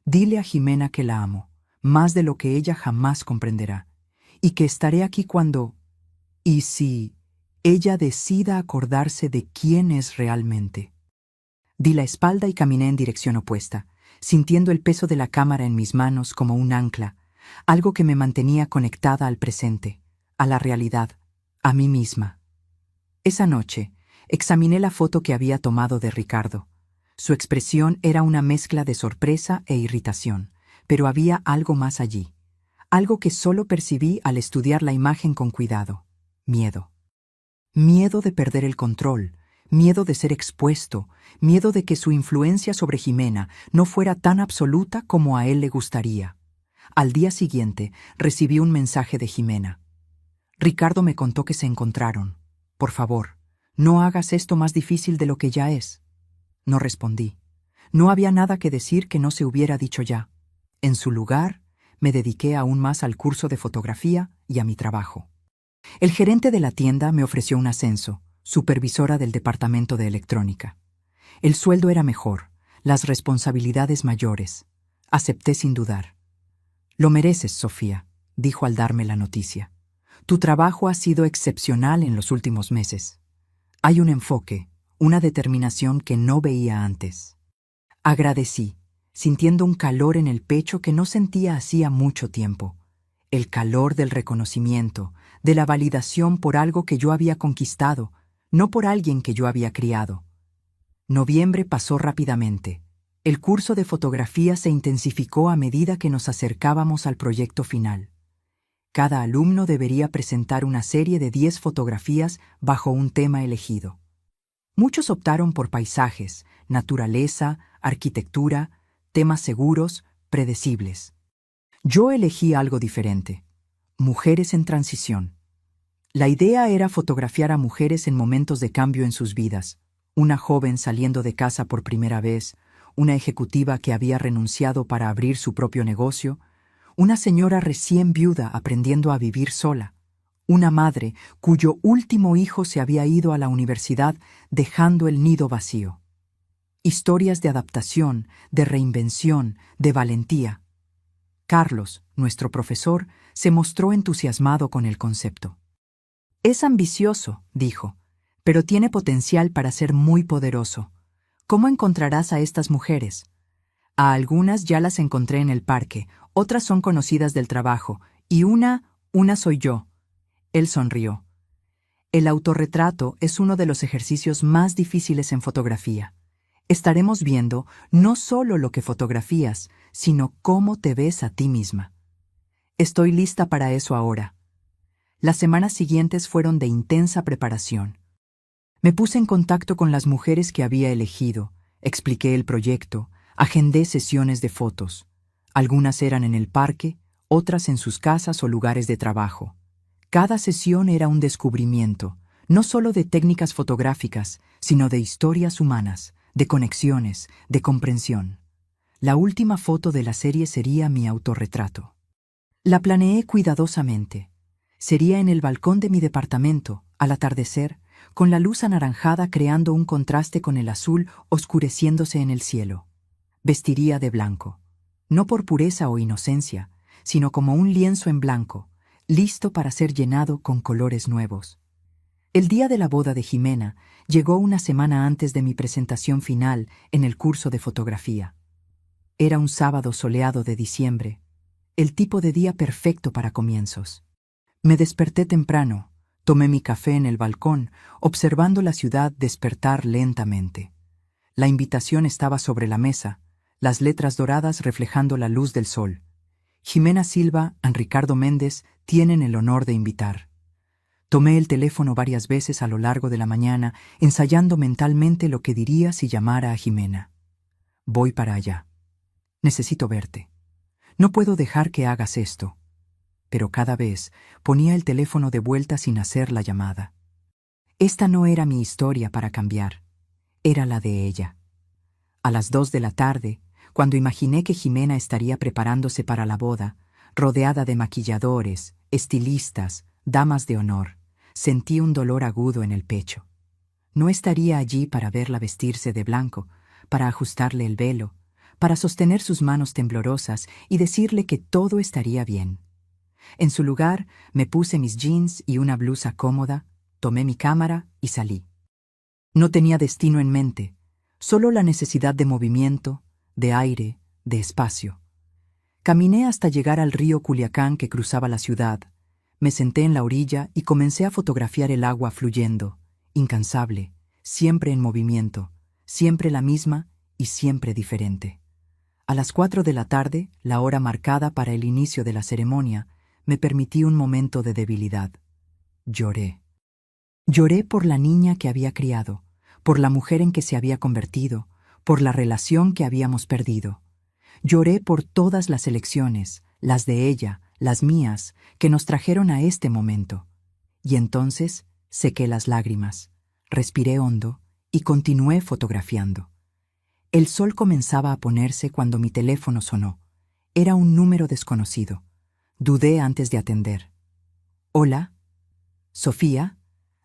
Speaker 1: Dile a Jimena que la amo, más de lo que ella jamás comprenderá, y que estaré aquí cuando... y si ella decida acordarse de quién es realmente. Di la espalda y caminé en dirección opuesta, sintiendo el peso de la cámara en mis manos como un ancla, algo que me mantenía conectada al presente, a la realidad, a mí misma. Esa noche, examiné la foto que había tomado de Ricardo. Su expresión era una mezcla de sorpresa e irritación, pero había algo más allí, algo que solo percibí al estudiar la imagen con cuidado: miedo. Miedo de perder el control, miedo de ser expuesto, miedo de que su influencia sobre Jimena no fuera tan absoluta como a él le gustaría. Al día siguiente, recibí un mensaje de Jimena. Ricardo me contó que se encontraron. Por favor, no hagas esto más difícil de lo que ya es. No respondí. No había nada que decir que no se hubiera dicho ya. En su lugar, me dediqué aún más al curso de fotografía y a mi trabajo. El gerente de la tienda me ofreció un ascenso, supervisora del departamento de electrónica. El sueldo era mejor, las responsabilidades mayores. Acepté sin dudar. Lo mereces, Sofía, dijo al darme la noticia. Tu trabajo ha sido excepcional en los últimos meses. Hay un enfoque, una determinación que no veía antes. Agradecí, sintiendo un calor en el pecho que no sentía hacía mucho tiempo. El calor del reconocimiento, de la validación por algo que yo había conquistado, no por alguien que yo había criado. Noviembre pasó rápidamente. El curso de fotografía se intensificó a medida que nos acercábamos al proyecto final. Cada alumno debería presentar una serie de 10 fotografías bajo un tema elegido. Muchos optaron por paisajes, naturaleza, arquitectura, temas seguros, predecibles. Yo elegí algo diferente: mujeres en transición. La idea era fotografiar a mujeres en momentos de cambio en sus vidas, una joven saliendo de casa por primera vez, una ejecutiva que había renunciado para abrir su propio negocio, una señora recién viuda aprendiendo a vivir sola, una madre cuyo último hijo se había ido a la universidad dejando el nido vacío. Historias de adaptación, de reinvención, de valentía. Carlos, nuestro profesor, se mostró entusiasmado con el concepto. Es ambicioso, dijo, pero tiene potencial para ser muy poderoso. ¿Cómo encontrarás a estas mujeres? A algunas ya las encontré en el parque, otras son conocidas del trabajo, y una soy yo. Él sonrió. El autorretrato es uno de los ejercicios más difíciles en fotografía. Estaremos viendo no solo lo que fotografías, sino cómo te ves a ti misma. Estoy lista para eso ahora. Las semanas siguientes fueron de intensa preparación. Me puse en contacto con las mujeres que había elegido, expliqué el proyecto, agendé sesiones de fotos. Algunas eran en el parque, otras en sus casas o lugares de trabajo. Cada sesión era un descubrimiento, no solo de técnicas fotográficas, sino de historias humanas, de conexiones, de comprensión. La última foto de la serie sería mi autorretrato. La planeé cuidadosamente. Sería en el balcón de mi departamento, al atardecer, con la luz anaranjada creando un contraste con el azul oscureciéndose en el cielo. Vestiría de blanco, no por pureza o inocencia, sino como un lienzo en blanco, listo para ser llenado con colores nuevos. El día de la boda de Jimena llegó una semana antes de mi presentación final en el curso de fotografía. Era un sábado soleado de diciembre, el tipo de día perfecto para comienzos. Me desperté temprano, tomé mi café en el balcón, observando la ciudad despertar lentamente. La invitación estaba sobre la mesa, las letras doradas reflejando la luz del sol. Jimena Silva y Ricardo Méndez tienen el honor de invitar. Tomé el teléfono varias veces a lo largo de la mañana, ensayando mentalmente lo que diría si llamara a Jimena. Voy para allá. Necesito verte. No puedo dejar que hagas esto. Pero cada vez ponía el teléfono de vuelta sin hacer la llamada. Esta no era mi historia para cambiar, era la de ella. A las 2 de la tarde, cuando imaginé que Jimena estaría preparándose para la boda, rodeada de maquilladores, estilistas, damas de honor, sentí un dolor agudo en el pecho. No estaría allí para verla vestirse de blanco, para ajustarle el velo, para sostener sus manos temblorosas y decirle que todo estaría bien. En su lugar, me puse mis jeans y una blusa cómoda, tomé mi cámara y salí. No tenía destino en mente, solo la necesidad de movimiento, de aire, de espacio. Caminé hasta llegar al río Culiacán que cruzaba la ciudad. Me senté en la orilla y comencé a fotografiar el agua fluyendo, incansable, siempre en movimiento, siempre la misma y siempre diferente. A las 4 de la tarde, la hora marcada para el inicio de la ceremonia, me permití un momento de debilidad. Lloré. Lloré por la niña que había criado, por la mujer en que se había convertido, por la relación que habíamos perdido. Lloré por todas las elecciones, las de ella, las mías, que nos trajeron a este momento. Y entonces sequé las lágrimas, respiré hondo y continué fotografiando. El sol comenzaba a ponerse cuando mi teléfono sonó. Era un número desconocido. Dudé antes de atender. Hola, Sofía.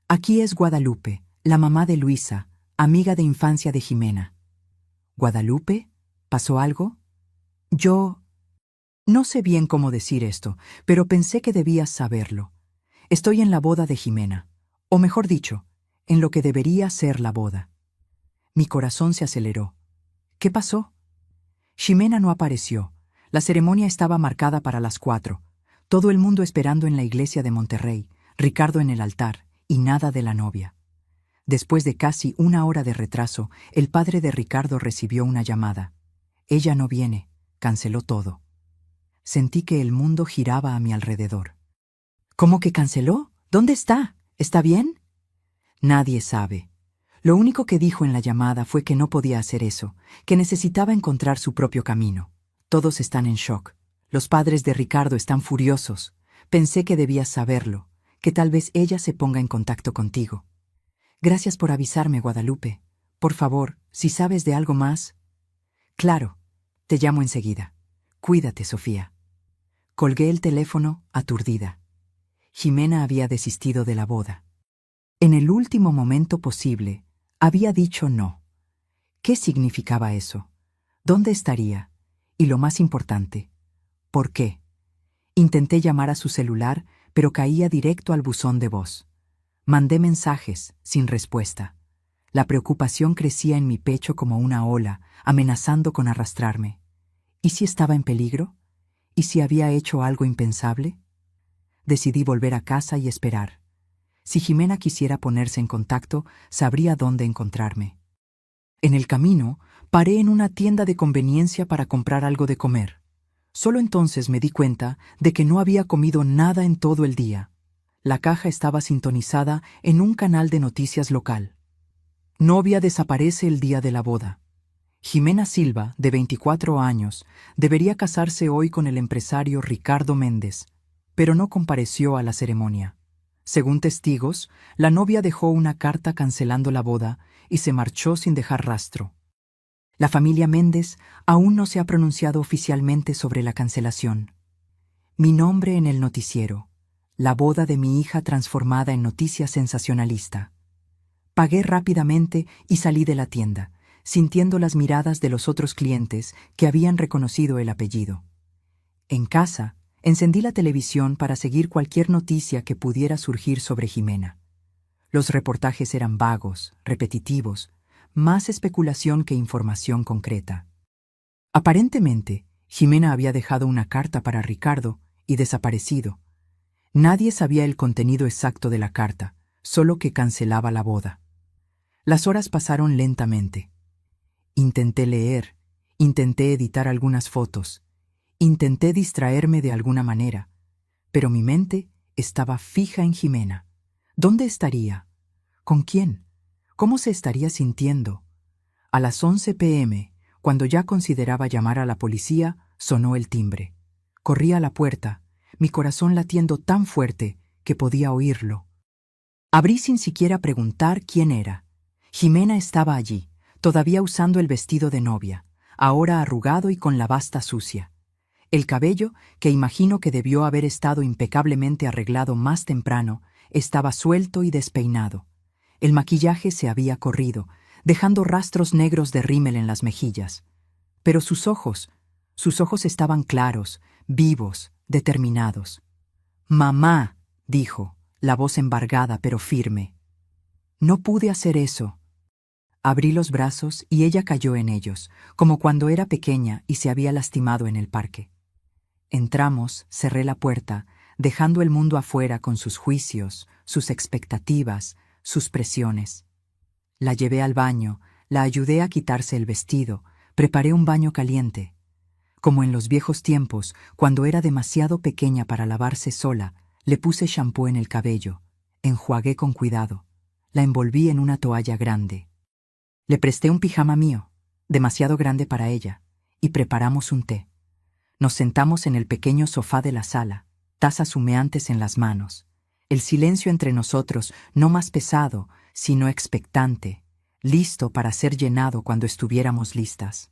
Speaker 1: Aquí es Guadalupe, la mamá de Luisa, amiga de infancia de Jimena. ¿Guadalupe? ¿Pasó algo? Yo... No sé bien cómo decir esto, pero pensé que debías saberlo. Estoy en la boda de Jimena, o mejor dicho, en lo que debería ser la boda. Mi corazón se aceleró. ¿Qué pasó? Jimena no apareció. La ceremonia estaba marcada para las 4. Todo el mundo esperando en la iglesia de Monterrey, Ricardo en el altar, y nada de la novia. Después de casi 1 hora de retraso, el padre de Ricardo recibió una llamada. Ella no viene, canceló todo. Sentí que el mundo giraba a mi alrededor. ¿Cómo que canceló? ¿Dónde está? ¿Está bien? Nadie sabe. Lo único que dijo en la llamada fue que no podía hacer eso, que necesitaba encontrar su propio camino. Todos están en shock. Los padres de Ricardo están furiosos. Pensé que debías saberlo, que tal vez ella se ponga en contacto contigo. Gracias por avisarme, Guadalupe. Por favor, si sabes de algo más... Claro, te llamo enseguida. Cuídate, Sofía. Colgué el teléfono, aturdida. Jimena había desistido de la boda. En el último momento posible, había dicho no. ¿Qué significaba eso? ¿Dónde estaría? Y lo más importante, ¿por qué? Intenté llamar a su celular, pero caía directo al buzón de voz. Mandé mensajes, sin respuesta. La preocupación crecía en mi pecho como una ola, amenazando con arrastrarme. ¿Y si estaba en peligro? ¿Y si había hecho algo impensable? Decidí volver a casa y esperar. Si Jimena quisiera ponerse en contacto, sabría dónde encontrarme. En el camino, paré en una tienda de conveniencia para comprar algo de comer. Solo entonces me di cuenta de que no había comido nada en todo el día. La caja estaba sintonizada en un canal de noticias local. Novia desaparece el día de la boda. Jimena Silva, de 24 años, debería casarse hoy con el empresario Ricardo Méndez, pero no compareció a la ceremonia. Según testigos, la novia dejó una carta cancelando la boda y se marchó sin dejar rastro. La familia Méndez aún no se ha pronunciado oficialmente sobre la cancelación. Mi nombre en el noticiero, la boda de mi hija transformada en noticia sensacionalista. Pagué rápidamente y salí de la tienda, sintiendo las miradas de los otros clientes que habían reconocido el apellido. En casa, encendí la televisión para seguir cualquier noticia que pudiera surgir sobre Jimena. Los reportajes eran vagos, repetitivos, más especulación que información concreta. Aparentemente, Jimena había dejado una carta para Ricardo y desaparecido. Nadie sabía el contenido exacto de la carta, solo que cancelaba la boda. Las horas pasaron lentamente. Intenté leer, intenté editar algunas fotos, intenté distraerme de alguna manera, pero mi mente estaba fija en Jimena. ¿Dónde estaría? ¿Con quién? ¿Cómo se estaría sintiendo? A las 11 p.m., cuando ya consideraba llamar a la policía, sonó el timbre. Corrí a la puerta, mi corazón latiendo tan fuerte que podía oírlo. Abrí sin siquiera preguntar quién era. Jimena estaba allí, todavía usando el vestido de novia, ahora arrugado y con la basta sucia. El cabello, que imagino que debió haber estado impecablemente arreglado más temprano, estaba suelto y despeinado. El maquillaje se había corrido, dejando rastros negros de rímel en las mejillas. Pero sus ojos estaban claros, vivos, determinados. «Mamá», dijo, la voz embargada pero firme. No pude hacer eso. Abrí los brazos y ella cayó en ellos, como cuando era pequeña y se había lastimado en el parque. Entramos, cerré la puerta, dejando el mundo afuera con sus juicios, sus expectativas, sus presiones. La llevé al baño, la ayudé a quitarse el vestido, preparé un baño caliente. Como en los viejos tiempos, cuando era demasiado pequeña para lavarse sola, le puse champú en el cabello, enjuagué con cuidado, la envolví en una toalla grande. Le presté un pijama mío, demasiado grande para ella, y preparamos un té. Nos sentamos en el pequeño sofá de la sala, tazas humeantes en las manos. El silencio entre nosotros, no más pesado, sino expectante, listo para ser llenado cuando estuviéramos listas.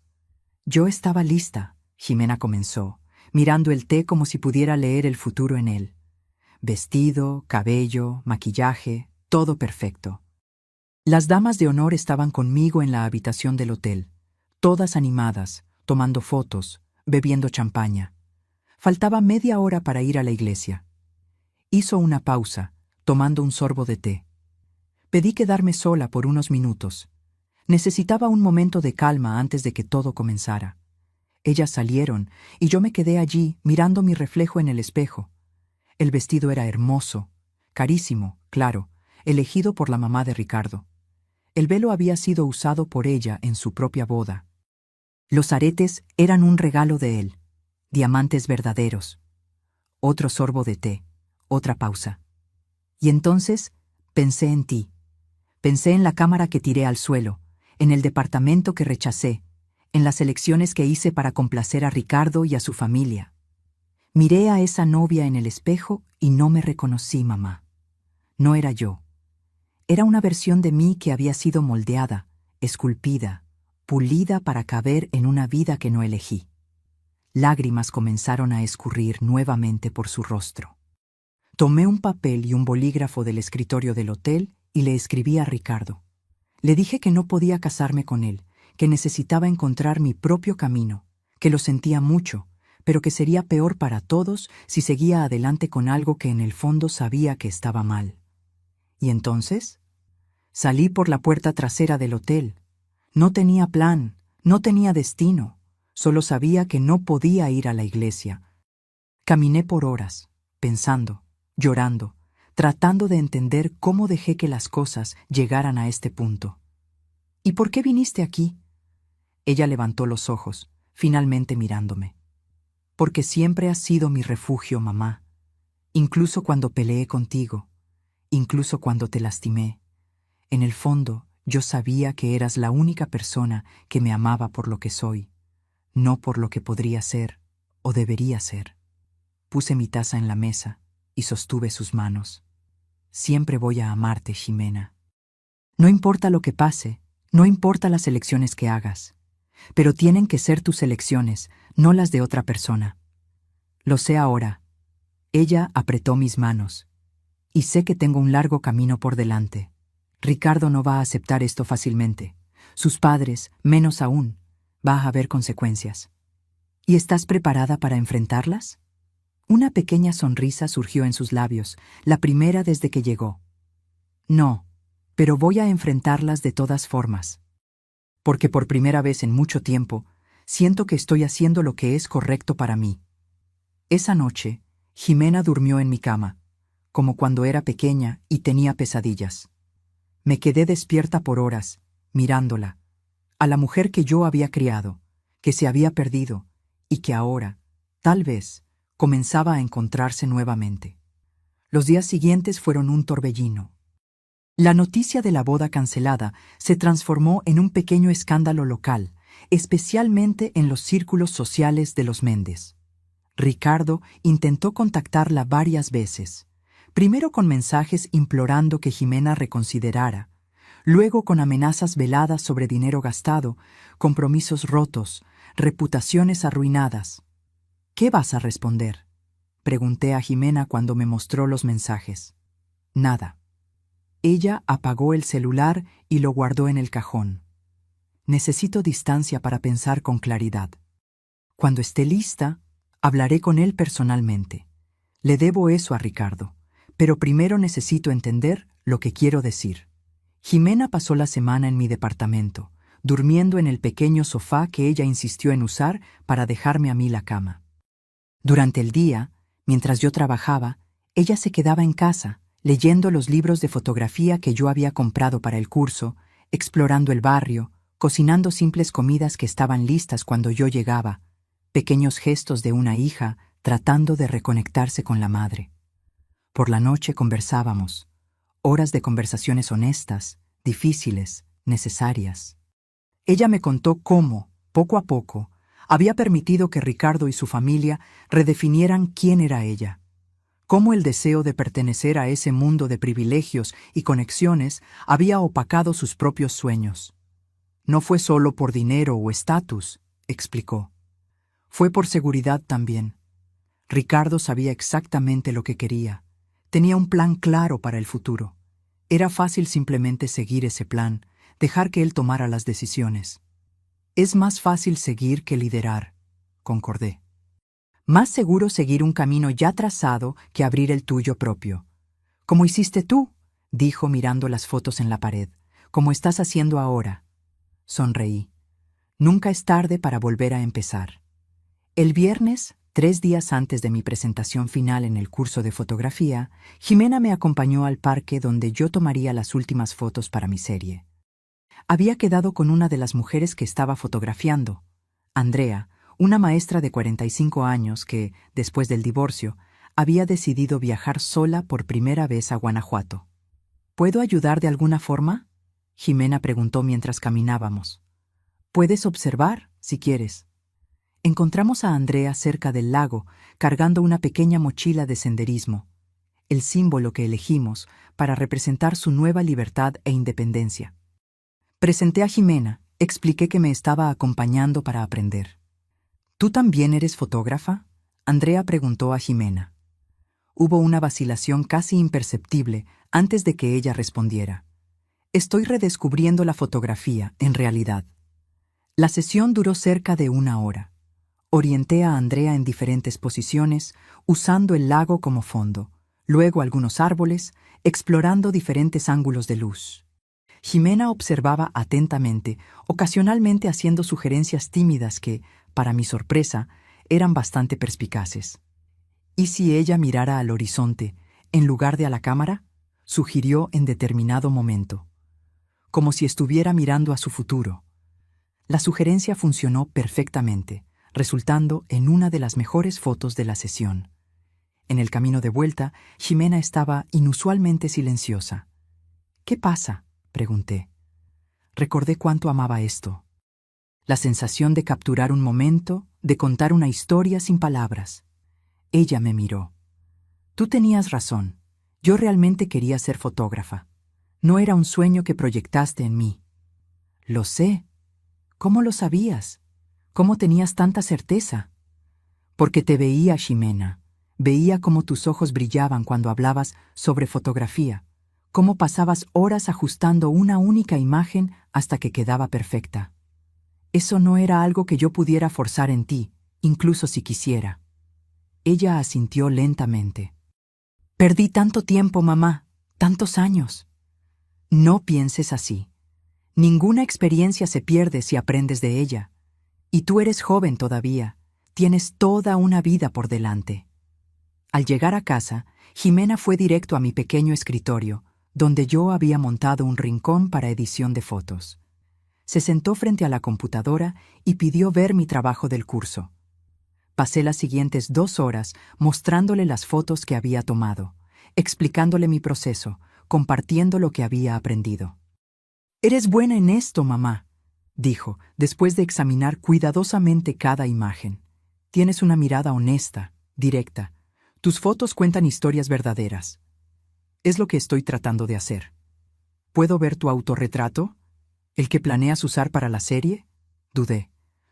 Speaker 1: Yo estaba lista, Jimena comenzó, mirando el té como si pudiera leer el futuro en él. Vestido, cabello, maquillaje, todo perfecto. Las damas de honor estaban conmigo en la habitación del hotel, todas animadas, tomando fotos, bebiendo champaña. Faltaba media hora para ir a la iglesia. Hizo una pausa, tomando un sorbo de té. Pedí quedarme sola por unos minutos. Necesitaba un momento de calma antes de que todo comenzara. Ellas salieron y yo me quedé allí mirando mi reflejo en el espejo. El vestido era hermoso, carísimo, claro, elegido por la mamá de Ricardo. El velo había sido usado por ella en su propia boda. Los aretes eran un regalo de él, diamantes verdaderos. Otro sorbo de té, otra pausa. Y entonces pensé en ti. Pensé en la cámara que tiré al suelo, en el departamento que rechacé, en las elecciones que hice para complacer a Ricardo y a su familia. Miré a esa novia en el espejo y no me reconocí, mamá. No era yo. Era una versión de mí que había sido moldeada, esculpida, pulida para caber en una vida que no elegí. Lágrimas comenzaron a escurrir nuevamente por su rostro. Tomé un papel y un bolígrafo del escritorio del hotel y le escribí a Ricardo. Le dije que no podía casarme con él, que necesitaba encontrar mi propio camino, que lo sentía mucho, pero que sería peor para todos si seguía adelante con algo que en el fondo sabía que estaba mal. ¿Y entonces? Salí por la puerta trasera del hotel. No tenía plan, no tenía destino, solo sabía que no podía ir a la iglesia. Caminé por horas, pensando, llorando, tratando de entender cómo dejé que las cosas llegaran a este punto. ¿Y por qué viniste aquí? Ella levantó los ojos, finalmente mirándome. Porque siempre has sido mi refugio, mamá. Incluso cuando peleé contigo, incluso cuando te lastimé. En el fondo, yo sabía que eras la única persona que me amaba por lo que soy, no por lo que podría ser o debería ser. Puse mi taza en la mesa y sostuve sus manos. Siempre voy a amarte, Ximena. No importa lo que pase, no importa las elecciones que hagas, pero tienen que ser tus elecciones, no las de otra persona. Lo sé ahora. Ella apretó mis manos. Y sé que tengo un largo camino por delante. Ricardo no va a aceptar esto fácilmente. Sus padres, menos aún. Va a haber consecuencias. ¿Y estás preparada para enfrentarlas? Una pequeña sonrisa surgió en sus labios, la primera desde que llegó. No, pero voy a enfrentarlas de todas formas. Porque por primera vez en mucho tiempo, siento que estoy haciendo lo que es correcto para mí. Esa noche, Ximena durmió en mi cama, como cuando era pequeña y tenía pesadillas. Me quedé despierta por horas, mirándola, a la mujer que yo había criado, que se había perdido y que ahora, tal vez, comenzaba a encontrarse nuevamente. Los días siguientes fueron un torbellino. La noticia de la boda cancelada se transformó en un pequeño escándalo local, especialmente en los círculos sociales de los Méndez. Ricardo intentó contactarla varias veces, primero con mensajes implorando que Ximena reconsiderara, luego con amenazas veladas sobre dinero gastado, compromisos rotos, reputaciones arruinadas. ¿Qué vas a responder?, pregunté a Ximena cuando me mostró los mensajes. Nada. Ella apagó el celular y lo guardó en el cajón. Necesito distancia para pensar con claridad. Cuando esté lista, hablaré con él personalmente. Le debo eso a Ricardo, pero primero necesito entender lo que quiero decir. Ximena pasó la semana en mi departamento, durmiendo en el pequeño sofá que ella insistió en usar para dejarme a mí la cama. Durante el día, mientras yo trabajaba, ella se quedaba en casa, leyendo los libros de fotografía que yo había comprado para el curso, explorando el barrio, cocinando simples comidas que estaban listas cuando yo llegaba, pequeños gestos de una hija tratando de reconectarse con la madre. Por la noche conversábamos, horas de conversaciones honestas, difíciles, necesarias. Ella me contó cómo, poco a poco, había permitido que Ricardo y su familia redefinieran quién era ella, Cómo el deseo de pertenecer a ese mundo de privilegios y conexiones había opacado sus propios sueños. No fue solo por dinero o estatus, explicó. Fue por seguridad también. Ricardo sabía exactamente lo que quería. Tenía un plan claro para el futuro. Era fácil simplemente seguir ese plan, dejar que él tomara las decisiones. Es más fácil seguir que liderar, concordé. Más seguro seguir un camino ya trazado que abrir el tuyo propio. Como hiciste tú, dijo mirando las fotos en la pared, como estás haciendo ahora. Sonreí. Nunca es tarde para volver a empezar. El viernes, 3 días antes de mi presentación final en el curso de fotografía, Jimena me acompañó al parque donde yo tomaría las últimas fotos para mi serie. Había quedado con una de las mujeres que estaba fotografiando, Andrea, una maestra de 45 años que, después del divorcio, había decidido viajar sola por primera vez a Guanajuato. ¿Puedo ayudar de alguna forma?, Jimena preguntó mientras caminábamos. Puedes observar, si quieres. Encontramos a Andrea cerca del lago, cargando una pequeña mochila de senderismo, el símbolo que elegimos para representar su nueva libertad e independencia. Presenté a Jimena, expliqué que me estaba acompañando para aprender. ¿Tú también eres fotógrafa?, Andrea preguntó a Jimena. Hubo una vacilación casi imperceptible antes de que ella respondiera. Estoy redescubriendo la fotografía, en realidad. La sesión duró cerca de 1 hora. Orienté a Andrea en diferentes posiciones, usando el lago como fondo, luego algunos árboles, explorando diferentes ángulos de luz. Jimena observaba atentamente, ocasionalmente haciendo sugerencias tímidas que, para mi sorpresa, eran bastante perspicaces. ¿Y si ella mirara al horizonte, en lugar de a la cámara?, sugirió en determinado momento. Como si estuviera mirando a su futuro. La sugerencia funcionó perfectamente, resultando en una de las mejores fotos de la sesión. En el camino de vuelta, Jimena estaba inusualmente silenciosa. ¿Qué pasa?, pregunté. Recordé cuánto amaba esto. La sensación de capturar un momento, de contar una historia sin palabras. Ella me miró. Tú tenías razón. Yo realmente quería ser fotógrafa. No era un sueño que proyectaste en mí. Lo sé. ¿Cómo lo sabías? ¿Cómo tenías tanta certeza? Porque te veía, Ximena. Veía cómo tus ojos brillaban cuando hablabas sobre fotografía, cómo pasabas horas ajustando una única imagen hasta que quedaba perfecta. Eso no era algo que yo pudiera forzar en ti, incluso si quisiera. Ella asintió lentamente. Perdí tanto tiempo, mamá, tantos años. No pienses así. Ninguna experiencia se pierde si aprendes de ella. Y tú eres joven todavía. Tienes toda una vida por delante. Al llegar a casa, Jimena fue directo a mi pequeño escritorio, donde yo había montado un rincón para edición de fotos. Se sentó frente a la computadora y pidió ver mi trabajo del curso. Pasé las siguientes 2 horas mostrándole las fotos que había tomado, explicándole mi proceso, compartiendo lo que había aprendido. «Eres buena en esto, mamá», dijo, después de examinar cuidadosamente cada imagen. «Tienes una mirada honesta, directa. Tus fotos cuentan historias verdaderas. Es lo que estoy tratando de hacer. ¿Puedo ver tu autorretrato? ¿El que planeas usar para la serie?», dudé.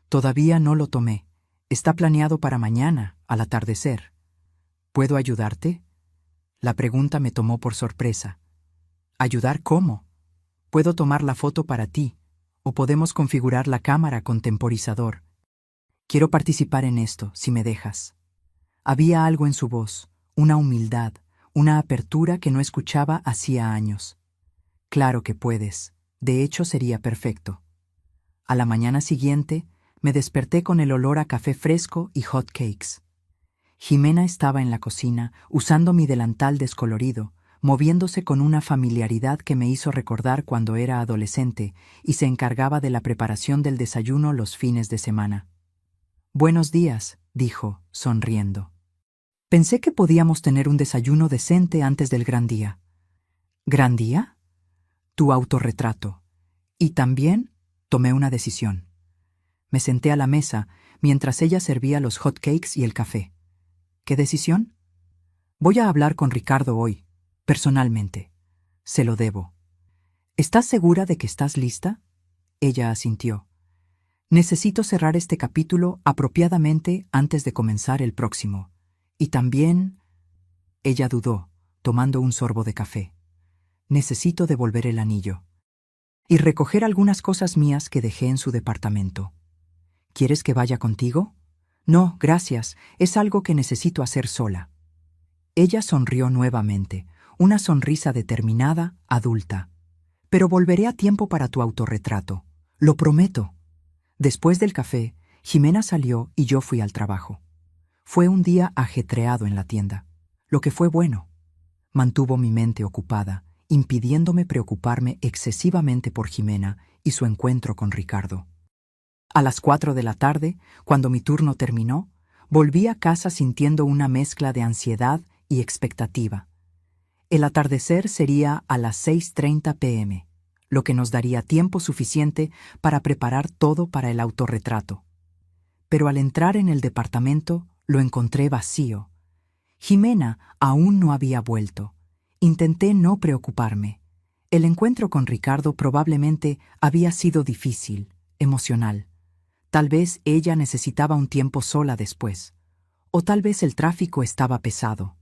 Speaker 1: Todavía no lo tomé. Está planeado para mañana, al atardecer. ¿Puedo ayudarte? La pregunta me tomó por sorpresa. ¿Ayudar cómo? Puedo tomar la foto para ti, o podemos configurar la cámara con temporizador. Quiero participar en esto, si me dejas. Había algo en su voz, una humildad, una apertura que no escuchaba hacía años. Claro que puedes. De hecho, sería perfecto. A la mañana siguiente, me desperté con el olor a café fresco y hot cakes. Jimena estaba en la cocina, usando mi delantal descolorido, moviéndose con una familiaridad que me hizo recordar cuando era adolescente y se encargaba de la preparación del desayuno los fines de semana. «Buenos días», dijo, sonriendo. Pensé que podíamos tener un desayuno decente antes del gran día. ¿Gran día? Tu autorretrato. Y también tomé una decisión. Me senté a la mesa mientras ella servía los hot cakes y el café. ¿Qué decisión? Voy a hablar con Ricardo hoy, personalmente. Se lo debo. ¿Estás segura de que estás lista? Ella asintió. Necesito cerrar este capítulo apropiadamente antes de comenzar el próximo. Y también... Ella dudó, tomando un sorbo de café. Necesito devolver el anillo. Y recoger algunas cosas mías que dejé en su departamento. ¿Quieres que vaya contigo? No, gracias, es algo que necesito hacer sola. Ella sonrió nuevamente, una sonrisa determinada, adulta. Pero volveré a tiempo para tu autorretrato. Lo prometo. Después del café, Jimena salió y yo fui al trabajo. Fue un día ajetreado en la tienda, lo que fue bueno. Mantuvo mi mente ocupada, impidiéndome preocuparme excesivamente por Jimena y su encuentro con Ricardo. A las 4 de la tarde, cuando mi turno terminó, volví a casa sintiendo una mezcla de ansiedad y expectativa. El atardecer sería a las 6:30 p.m., lo que nos daría tiempo suficiente para preparar todo para el autorretrato. Pero al entrar en el departamento, lo encontré vacío. Jimena aún no había vuelto. Intenté no preocuparme. El encuentro con Ricardo probablemente había sido difícil, emocional. Tal vez ella necesitaba un tiempo sola después. O tal vez el tráfico estaba pesado.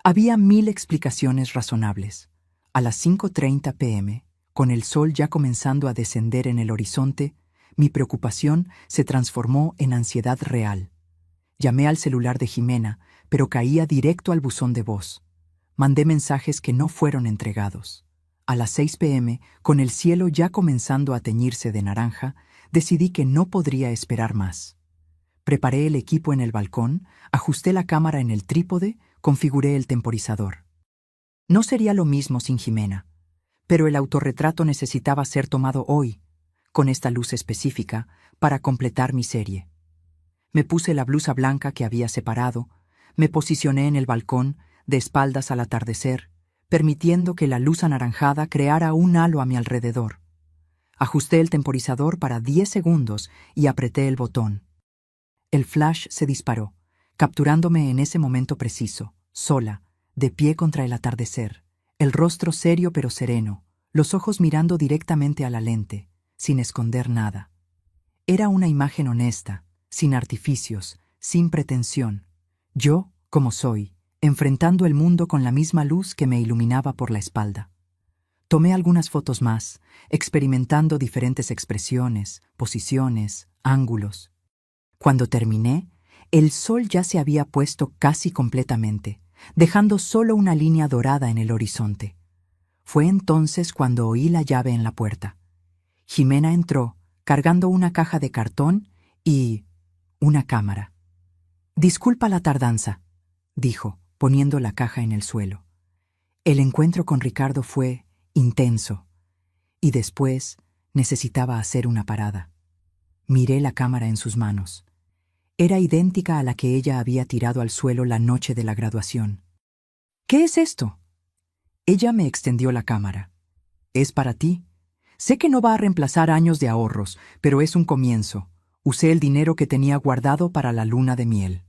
Speaker 1: Había 1000 explicaciones razonables. A las 5:30 p.m., con el sol ya comenzando a descender en el horizonte, mi preocupación se transformó en ansiedad real. Llamé al celular de Jimena, pero caía directo al buzón de voz. Mandé mensajes que no fueron entregados. A las 6 p.m., con el cielo ya comenzando a teñirse de naranja, decidí que no podría esperar más. Preparé el equipo en el balcón, ajusté la cámara en el trípode, configuré el temporizador. No sería lo mismo sin Jimena, pero el autorretrato necesitaba ser tomado hoy, con esta luz específica, para completar mi serie. Me puse la blusa blanca que había separado, me posicioné en el balcón, de espaldas al atardecer, permitiendo que la luz anaranjada creara un halo a mi alrededor. Ajusté el temporizador para 10 segundos y apreté el botón. El flash se disparó, capturándome en ese momento preciso, sola, de pie contra el atardecer, el rostro serio pero sereno, los ojos mirando directamente a la lente, sin esconder nada. Era una imagen honesta, sin artificios, sin pretensión. Yo, como soy, enfrentando el mundo con la misma luz que me iluminaba por la espalda. Tomé algunas fotos más, experimentando diferentes expresiones, posiciones, ángulos. Cuando terminé, el sol ya se había puesto casi completamente, dejando solo una línea dorada en el horizonte. Fue entonces cuando oí la llave en la puerta. Jimena entró, cargando una caja de cartón y una cámara. «Disculpa la tardanza», dijo, poniendo la caja en el suelo. El encuentro con Ricardo fue intenso, y después necesitaba hacer una parada. Miré la cámara en sus manos. Era idéntica a la que ella había tirado al suelo la noche de la graduación. «¿Qué es esto?» Ella me extendió la cámara. «Es para ti. Sé que no va a reemplazar años de ahorros, pero es un comienzo. Usé el dinero que tenía guardado para la luna de miel».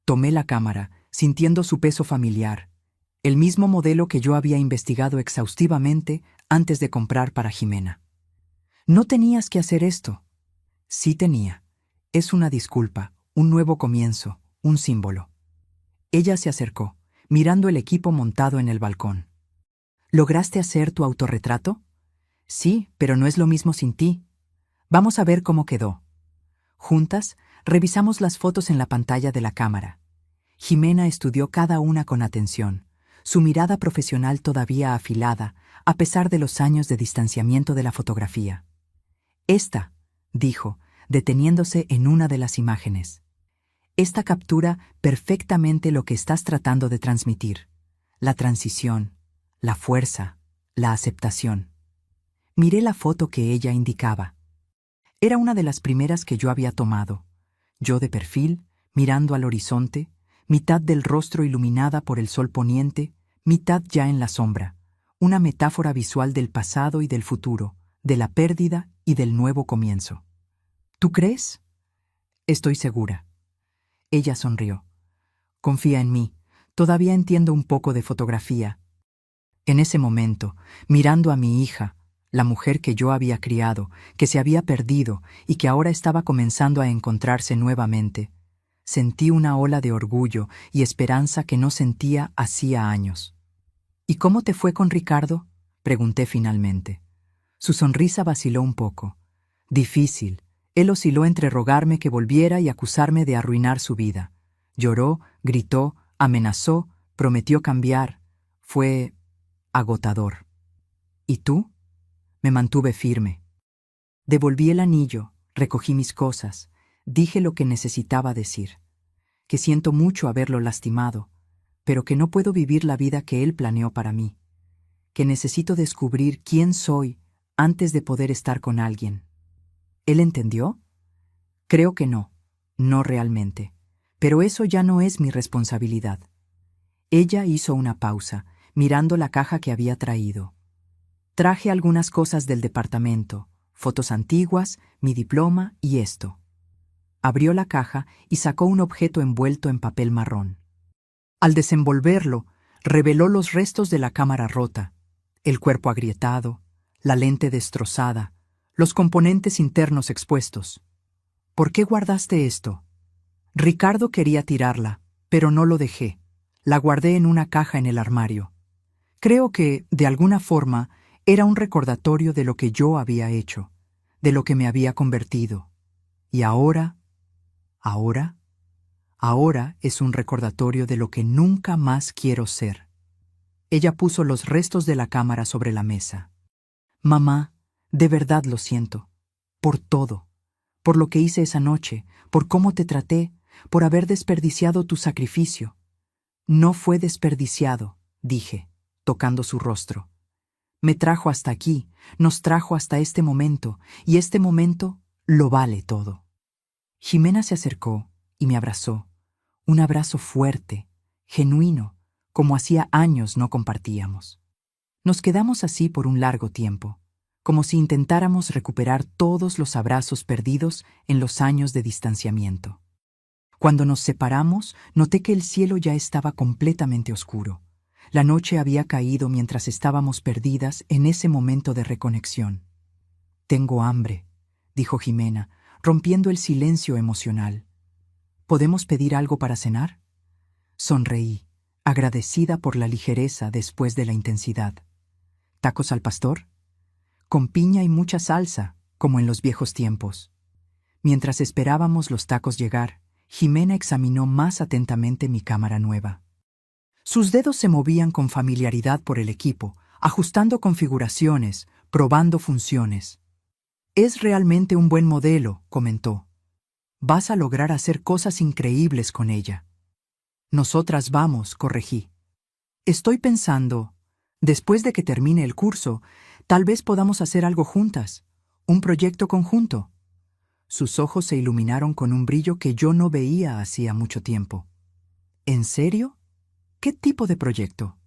Speaker 1: Tomé la cámara, sintiendo su peso familiar, el mismo modelo que yo había investigado exhaustivamente antes de comprar para Jimena. «No tenías que hacer esto». Sí tenía. Es una disculpa, un nuevo comienzo, un símbolo. Ella se acercó, mirando el equipo montado en el balcón. «¿Lograste hacer tu autorretrato?» «Sí, pero no es lo mismo sin ti. Vamos a ver cómo quedó». Juntas, revisamos las fotos en la pantalla de la cámara. Jimena estudió cada una con atención, su mirada profesional todavía afilada, a pesar de los años de distanciamiento de la fotografía. «Esta», dijo, deteniéndose en una de las imágenes. «Esta captura perfectamente lo que estás tratando de transmitir. La transición, la fuerza, la aceptación». Miré la foto que ella indicaba. Era una de las primeras que yo había tomado. Yo de perfil, mirando al horizonte, mitad del rostro iluminada por el sol poniente, mitad ya en la sombra. Una metáfora visual del pasado y del futuro, de la pérdida y del nuevo comienzo. «¿Tú crees?» «Estoy segura». Ella sonrió. «Confía en mí. Todavía entiendo un poco de fotografía. En ese momento, mirando a mi hija, la mujer que yo había criado, que se había perdido y que ahora estaba comenzando a encontrarse nuevamente, sentí una ola de orgullo y esperanza que no sentía hacía años. ¿Y cómo te fue con Ricardo?, pregunté finalmente. Su sonrisa vaciló un poco. Difícil. Él osciló entre rogarme que volviera y acusarme de arruinar su vida. Lloró, gritó, amenazó, prometió cambiar. Fue agotador. ¿Y tú? Me mantuve firme. Devolví el anillo, recogí mis cosas, dije lo que necesitaba decir, que siento mucho haberlo lastimado, pero que no puedo vivir la vida que él planeó para mí, que necesito descubrir quién soy antes de poder estar con alguien. ¿Él entendió? Creo que no, no realmente, pero eso ya no es mi responsabilidad. Ella hizo una pausa, mirando la caja que había traído. Traje algunas cosas del departamento, fotos antiguas, mi diploma y esto. Abrió la caja y sacó un objeto envuelto en papel marrón. Al desenvolverlo, reveló los restos de la cámara rota, el cuerpo agrietado, la lente destrozada, los componentes internos expuestos. ¿Por qué guardaste esto? Ricardo quería tirarla, pero no lo dejé. La guardé en una caja en el armario. Creo que, de alguna forma, era un recordatorio de lo que yo había hecho, de lo que me había convertido. Y ahora es un recordatorio de lo que nunca más quiero ser. Ella puso los restos de la cámara sobre la mesa. Mamá, de verdad lo siento. Por todo. Por lo que hice esa noche, por cómo te traté, por haber desperdiciado tu sacrificio. No fue desperdiciado, dije, tocando su rostro. Me trajo hasta aquí, nos trajo hasta este momento, y este momento lo vale todo. Ximena se acercó y me abrazó. Un abrazo fuerte, genuino, como hacía años no compartíamos. Nos quedamos así por un largo tiempo, como si intentáramos recuperar todos los abrazos perdidos en los años de distanciamiento. Cuando nos separamos, noté que el cielo ya estaba completamente oscuro. La noche había caído mientras estábamos perdidas en ese momento de reconexión. «Tengo hambre», dijo Ximena, rompiendo el silencio emocional. «¿Podemos pedir algo para cenar?» Sonreí, agradecida por la ligereza después de la intensidad. «¿Tacos al pastor?» «Con piña y mucha salsa, como en los viejos tiempos». Mientras esperábamos los tacos llegar, Ximena examinó más atentamente mi cámara nueva. Sus dedos se movían con familiaridad por el equipo, ajustando configuraciones, probando funciones. «Es realmente un buen modelo», comentó. «Vas a lograr hacer cosas increíbles con ella». «Nosotras vamos», corregí. «Estoy pensando, después de que termine el curso, tal vez podamos hacer algo juntas, un proyecto conjunto». Sus ojos se iluminaron con un brillo que yo no veía hacía mucho tiempo. «¿En serio? ¿Qué tipo de proyecto?»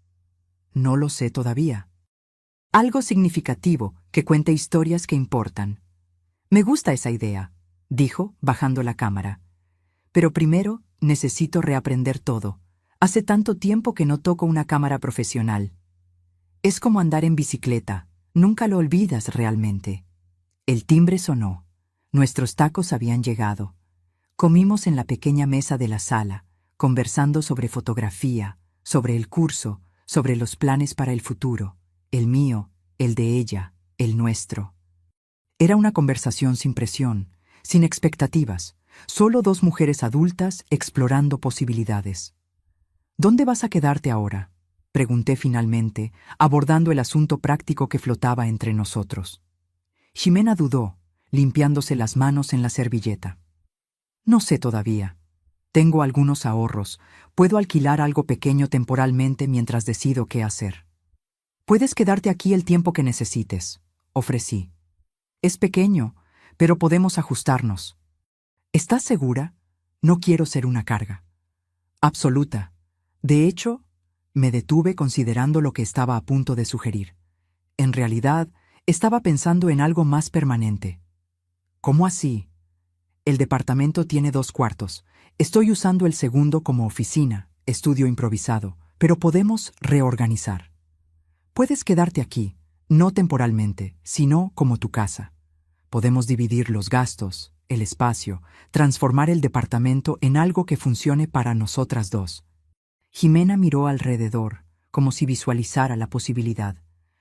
Speaker 1: «No lo sé todavía». «Algo significativo, que cuente historias que importan». «Me gusta esa idea», dijo, bajando la cámara. «Pero primero necesito reaprender todo. Hace tanto tiempo que no toco una cámara profesional. Es como andar en bicicleta, nunca lo olvidas realmente». El timbre sonó. Nuestros tacos habían llegado. Comimos en la pequeña mesa de la sala, conversando sobre fotografía, sobre el curso, sobre los planes para el futuro, el mío, el de ella, el nuestro. Era una conversación sin presión, sin expectativas, solo dos mujeres adultas explorando posibilidades. «¿Dónde vas a quedarte ahora?», pregunté finalmente, abordando el asunto práctico que flotaba entre nosotros. Ximena dudó, limpiándose las manos en la servilleta. «No sé todavía. Tengo algunos ahorros. Puedo alquilar algo pequeño temporalmente mientras decido qué hacer». «Puedes quedarte aquí el tiempo que necesites», ofrecí. «Es pequeño, pero podemos ajustarnos». «¿Estás segura? No quiero ser una carga». «Absoluta. De hecho, me detuve considerando lo que estaba a punto de sugerir. En realidad, estaba pensando en algo más permanente». «¿Cómo así?» «El departamento tiene 2 cuartos. Estoy usando el segundo como oficina, estudio improvisado, pero podemos reorganizar. Puedes quedarte aquí, no temporalmente, sino como tu casa. Podemos dividir los gastos, el espacio, transformar el departamento en algo que funcione para nosotras dos. Jimena miró alrededor, como si visualizara la posibilidad.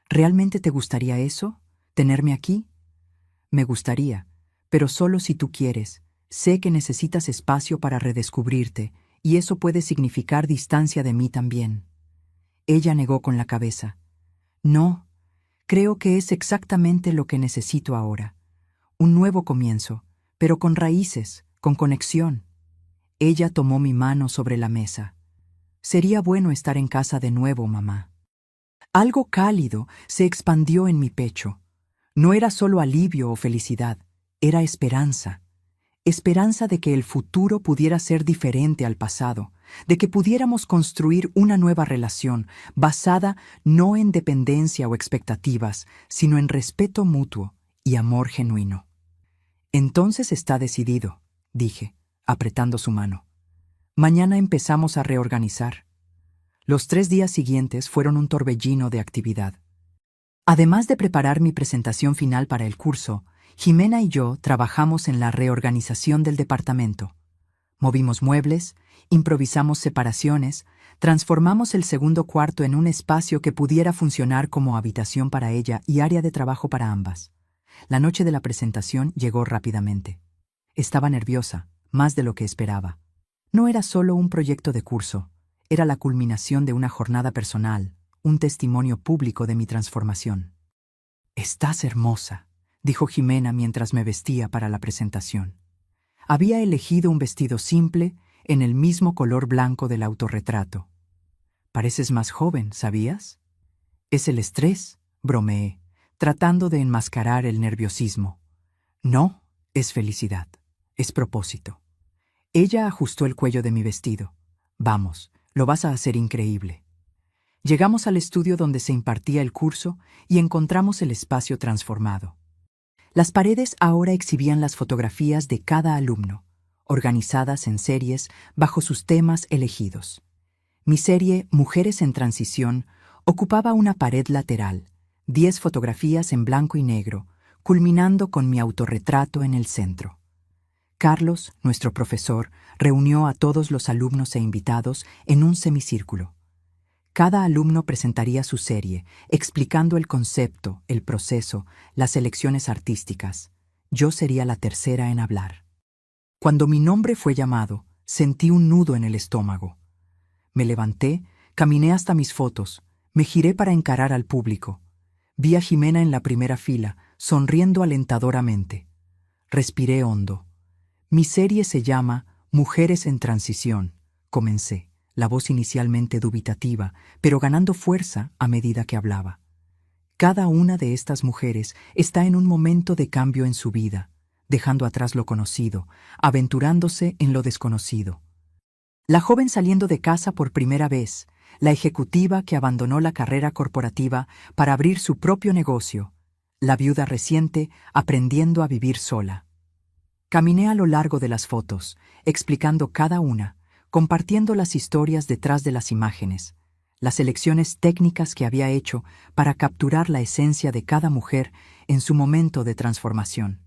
Speaker 1: ¿Realmente te gustaría eso? ¿Tenerme aquí? Me gustaría, pero solo si tú quieres. Sé que necesitas espacio para redescubrirte, y eso puede significar distancia de mí también. Ella negó con la cabeza. No, creo que es exactamente lo que necesito ahora. Un nuevo comienzo, pero con raíces, con conexión. Ella tomó mi mano sobre la mesa. Sería bueno estar en casa de nuevo, mamá. Algo cálido se expandió en mi pecho. No era solo alivio o felicidad, era esperanza. Esperanza de que el futuro pudiera ser diferente al pasado, de que pudiéramos construir una nueva relación basada no en dependencia o expectativas, sino en respeto mutuo y amor genuino. Entonces está decidido, dije, apretando su mano. Mañana empezamos a reorganizar. Los 3 días siguientes fueron un torbellino de actividad. Además de preparar mi presentación final para el curso, Jimena y yo trabajamos en la reorganización del departamento. Movimos muebles, improvisamos separaciones, transformamos el segundo cuarto en un espacio que pudiera funcionar como habitación para ella y área de trabajo para ambas. La noche de la presentación llegó rápidamente. Estaba nerviosa, más de lo que esperaba. No era solo un proyecto de curso, era la culminación de una jornada personal, un testimonio público de mi transformación. «Estás hermosa», dijo Jimena mientras me vestía para la presentación. Había elegido un vestido simple, en el mismo color blanco del autorretrato. «Pareces más joven, ¿sabías?» «Es el estrés», bromeé, tratando de enmascarar el nerviosismo. «No, es felicidad, es propósito». Ella ajustó el cuello de mi vestido. «Vamos, lo vas a hacer increíble». Llegamos al estudio donde se impartía el curso y encontramos el espacio transformado. Las paredes ahora exhibían las fotografías de cada alumno, organizadas en series bajo sus temas elegidos. Mi serie Mujeres en Transición ocupaba una pared lateral, 10 fotografías en blanco y negro, culminando con mi autorretrato en el centro. Carlos, nuestro profesor, reunió a todos los alumnos e invitados en un semicírculo. Cada alumno presentaría su serie, explicando el concepto, el proceso, las elecciones artísticas. Yo sería la tercera en hablar. Cuando mi nombre fue llamado, sentí un nudo en el estómago. Me levanté, caminé hasta mis fotos, me giré para encarar al público. Vi a Jimena en la primera fila, sonriendo alentadoramente. Respiré hondo. Mi serie se llama Mujeres en Transición, comencé. La voz inicialmente dubitativa, pero ganando fuerza a medida que hablaba. Cada una de estas mujeres está en un momento de cambio en su vida, dejando atrás lo conocido, aventurándose en lo desconocido. La joven saliendo de casa por primera vez, la ejecutiva que abandonó la carrera corporativa para abrir su propio negocio, la viuda reciente aprendiendo a vivir sola. Caminé a lo largo de las fotos, explicando cada una, compartiendo las historias detrás de las imágenes, las elecciones técnicas que había hecho para capturar la esencia de cada mujer en su momento de transformación.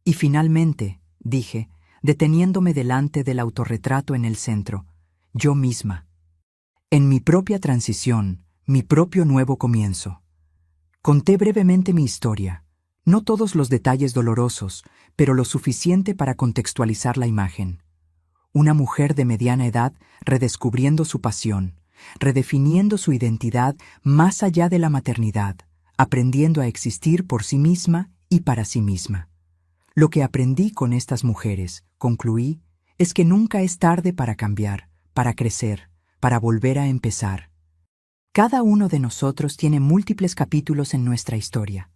Speaker 1: Y finalmente, dije, deteniéndome delante del autorretrato en el centro, yo misma. En mi propia transición, mi propio nuevo comienzo. Conté brevemente mi historia, no todos los detalles dolorosos, pero lo suficiente para contextualizar la imagen. Una mujer de mediana edad redescubriendo su pasión, redefiniendo su identidad más allá de la maternidad, aprendiendo a existir por sí misma y para sí misma. Lo que aprendí con estas mujeres, concluí, es que nunca es tarde para cambiar, para crecer, para volver a empezar. Cada uno de nosotros tiene múltiples capítulos en nuestra historia.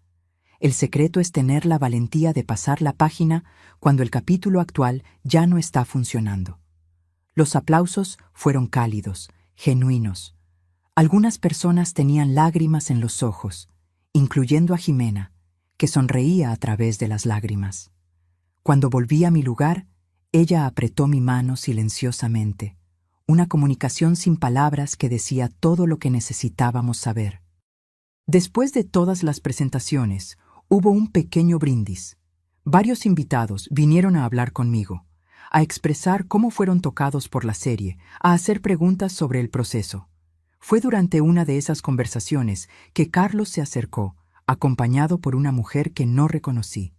Speaker 1: El secreto es tener la valentía de pasar la página cuando el capítulo actual ya no está funcionando. Los aplausos fueron cálidos, genuinos. Algunas personas tenían lágrimas en los ojos, incluyendo a Jimena, que sonreía a través de las lágrimas. Cuando volví a mi lugar, ella apretó mi mano silenciosamente. una comunicación sin palabras que decía todo lo que necesitábamos saber. Después de todas las presentaciones, hubo un pequeño brindis. Varios invitados vinieron a hablar conmigo, a expresar cómo fueron tocados por la serie, a hacer preguntas sobre el proceso. Fue durante una de esas conversaciones que Carlos se acercó, acompañado por una mujer que no reconocí.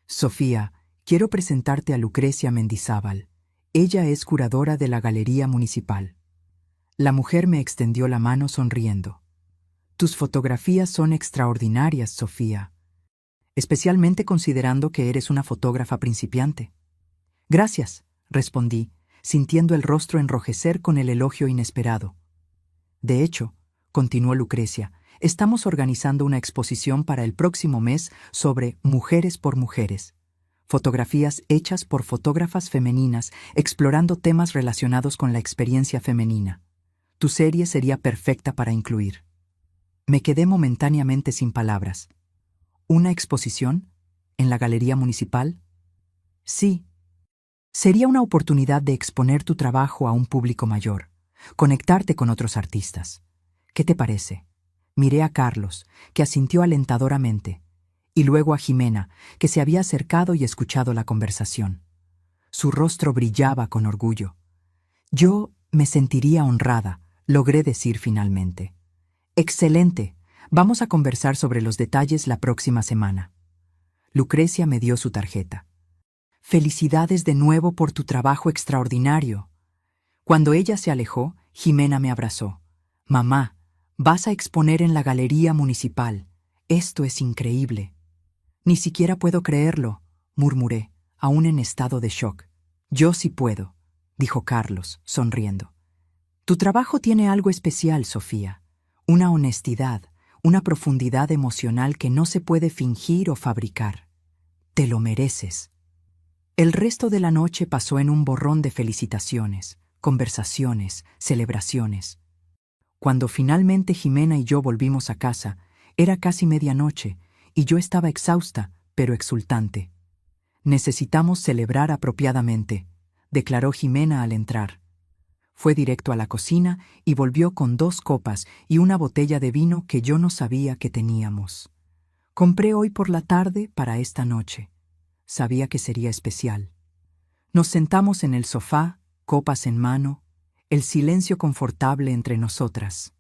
Speaker 1: Sofía, quiero presentarte a Lucrecia Mendizábal. Ella es curadora de la Galería Municipal. La mujer me extendió la mano sonriendo. Tus fotografías son extraordinarias, Sofía, especialmente considerando que eres una fotógrafa principiante. Gracias, respondí, sintiendo el rostro enrojecer con el elogio inesperado. De hecho, continuó Lucrecia, estamos organizando una exposición para el próximo mes sobre Mujeres por Mujeres. Fotografías hechas por fotógrafas femeninas explorando temas relacionados con la experiencia femenina. Tu serie sería perfecta para incluir. Me quedé momentáneamente sin palabras. ¿Una exposición? ¿En la Galería Municipal? Sí. Sería una oportunidad de exponer tu trabajo a un público mayor, conectarte con otros artistas. ¿Qué te parece? Miré a Carlos, que asintió alentadoramente, y luego a Jimena, que se había acercado y escuchado la conversación. Su rostro brillaba con orgullo. Yo me sentiría honrada, logré decir finalmente. Excelente, vamos a conversar sobre los detalles la próxima semana. Lucrecia me dio su tarjeta. Felicidades de nuevo por tu trabajo extraordinario. Cuando ella se alejó, Jimena me abrazó. Mamá, vas a exponer en la Galería Municipal. Esto es increíble. Ni siquiera puedo creerlo, murmuré, aún en estado de shock. Yo sí puedo, dijo Carlos, sonriendo. Tu trabajo tiene algo especial, Sofía. Una honestidad, una profundidad emocional que no se puede fingir o fabricar. Te lo mereces. El resto de la noche pasó en un borrón de felicitaciones, conversaciones, celebraciones. Cuando finalmente Jimena y yo volvimos a casa, era casi medianoche, y yo estaba exhausta, pero exultante. Necesitamos celebrar apropiadamente, declaró Jimena al entrar. Fue directo a la cocina y volvió con 2 copas y una botella de vino que yo no sabía que teníamos. Compré hoy por la tarde para esta noche. Sabía que sería especial. Nos sentamos en el sofá, copas en mano, el silencio confortable entre nosotras.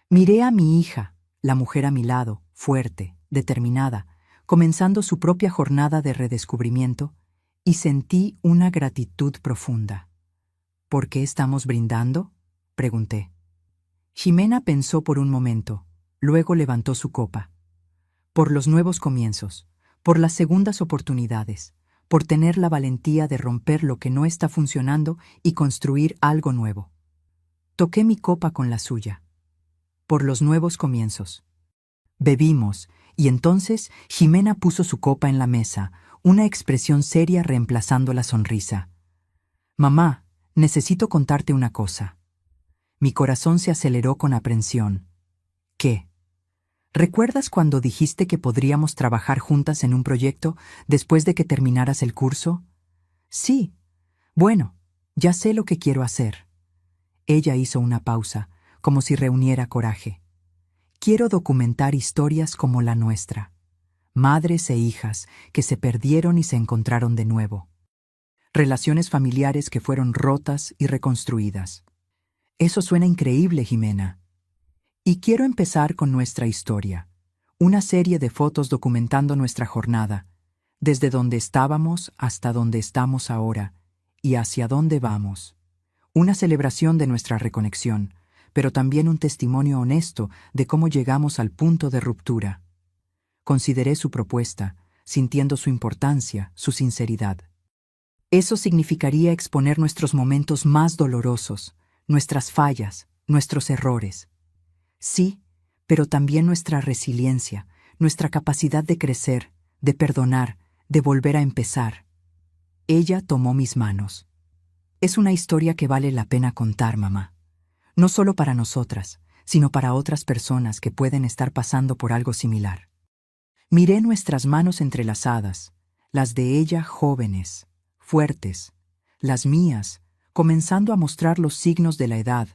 Speaker 1: Miré a mi hija, la mujer a mi lado, fuerte, determinada, comenzando su propia jornada de redescubrimiento, y sentí una gratitud profunda. ¿Por qué estamos brindando?, pregunté. Jimena pensó por un momento, luego levantó su copa. Por los nuevos comienzos, por las segundas oportunidades, por tener la valentía de romper lo que no está funcionando y construir algo nuevo. Toqué mi copa con la suya. Por los nuevos comienzos. Bebimos, y entonces Jimena puso su copa en la mesa, una expresión seria reemplazando la sonrisa. Mamá, necesito contarte una cosa. Mi corazón se aceleró con aprensión. ¿Qué? ¿Recuerdas cuando dijiste que podríamos trabajar juntas en un proyecto después de que terminaras el curso? Sí. Bueno, ya sé lo que quiero hacer. Ella hizo una pausa, como si reuniera coraje. Quiero documentar historias como la nuestra. Madres e hijas que se perdieron y se encontraron de nuevo. Relaciones familiares que fueron rotas y reconstruidas. Eso suena increíble, Jimena. Y quiero empezar con nuestra historia, una serie de fotos documentando nuestra jornada, desde donde estábamos hasta donde estamos ahora y hacia dónde vamos. Una celebración de nuestra reconexión, pero también un testimonio honesto de cómo llegamos al punto de ruptura. Consideré su propuesta, sintiendo su importancia, su sinceridad. Eso significaría exponer nuestros momentos más dolorosos, nuestras fallas, nuestros errores. Sí, pero también nuestra resiliencia, nuestra capacidad de crecer, de perdonar, de volver a empezar. Ella tomó mis manos. Es una historia que vale la pena contar, mamá. No solo para nosotras, sino para otras personas que pueden estar pasando por algo similar. Miré nuestras manos entrelazadas, las de ella jóvenes, fuertes, las mías, comenzando a mostrar los signos de la edad,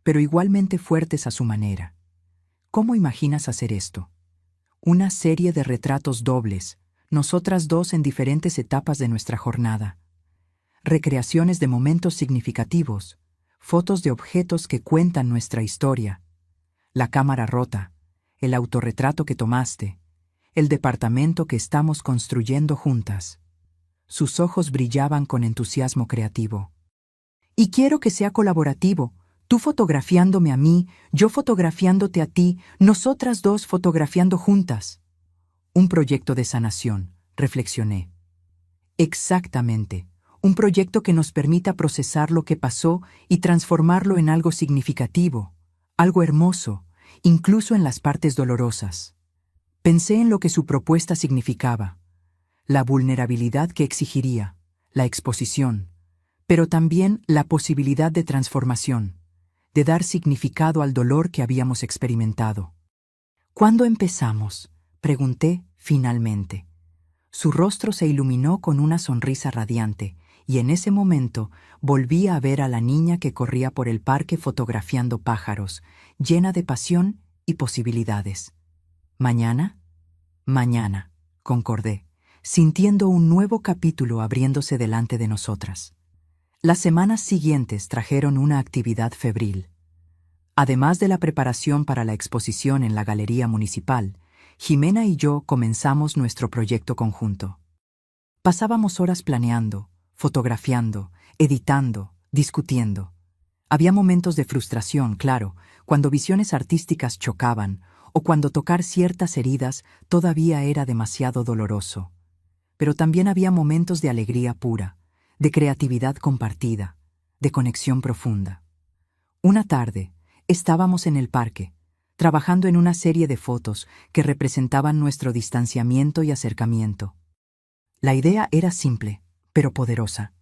Speaker 1: pero igualmente fuertes a su manera. ¿Cómo imaginas hacer esto? Una serie de retratos dobles, nosotras dos en diferentes etapas de nuestra jornada. Recreaciones de momentos significativos, fotos de objetos que cuentan nuestra historia. La cámara rota, el autorretrato que tomaste, el departamento que estamos construyendo juntas. Sus ojos brillaban con entusiasmo creativo. Y quiero que sea colaborativo, tú fotografiándome a mí, yo fotografiándote a ti, nosotras dos fotografiando juntas. Un proyecto de sanación, reflexioné. Exactamente, un proyecto que nos permita procesar lo que pasó y transformarlo en algo significativo, algo hermoso, incluso en las partes dolorosas. Pensé en lo que su propuesta significaba, la vulnerabilidad que exigiría, la exposición, pero también la posibilidad de transformación, de dar significado al dolor que habíamos experimentado. ¿Cuándo empezamos?, pregunté finalmente. Su rostro se iluminó con una sonrisa radiante, y en ese momento volví a ver a la niña que corría por el parque fotografiando pájaros, llena de pasión y posibilidades. ¿Mañana? Mañana, concordé, sintiendo un nuevo capítulo abriéndose delante de nosotras. Las semanas siguientes trajeron una actividad febril. Además de la preparación para la exposición en la Galería Municipal, Jimena y yo comenzamos nuestro proyecto conjunto. Pasábamos horas planeando, fotografiando, editando, discutiendo. Había momentos de frustración, claro, cuando visiones artísticas chocaban o cuando tocar ciertas heridas todavía era demasiado doloroso. Pero también había momentos de alegría pura, de creatividad compartida, de conexión profunda. Una tarde, estábamos en el parque, trabajando en una serie de fotos que representaban nuestro distanciamiento y acercamiento. La idea era simple, pero poderosa.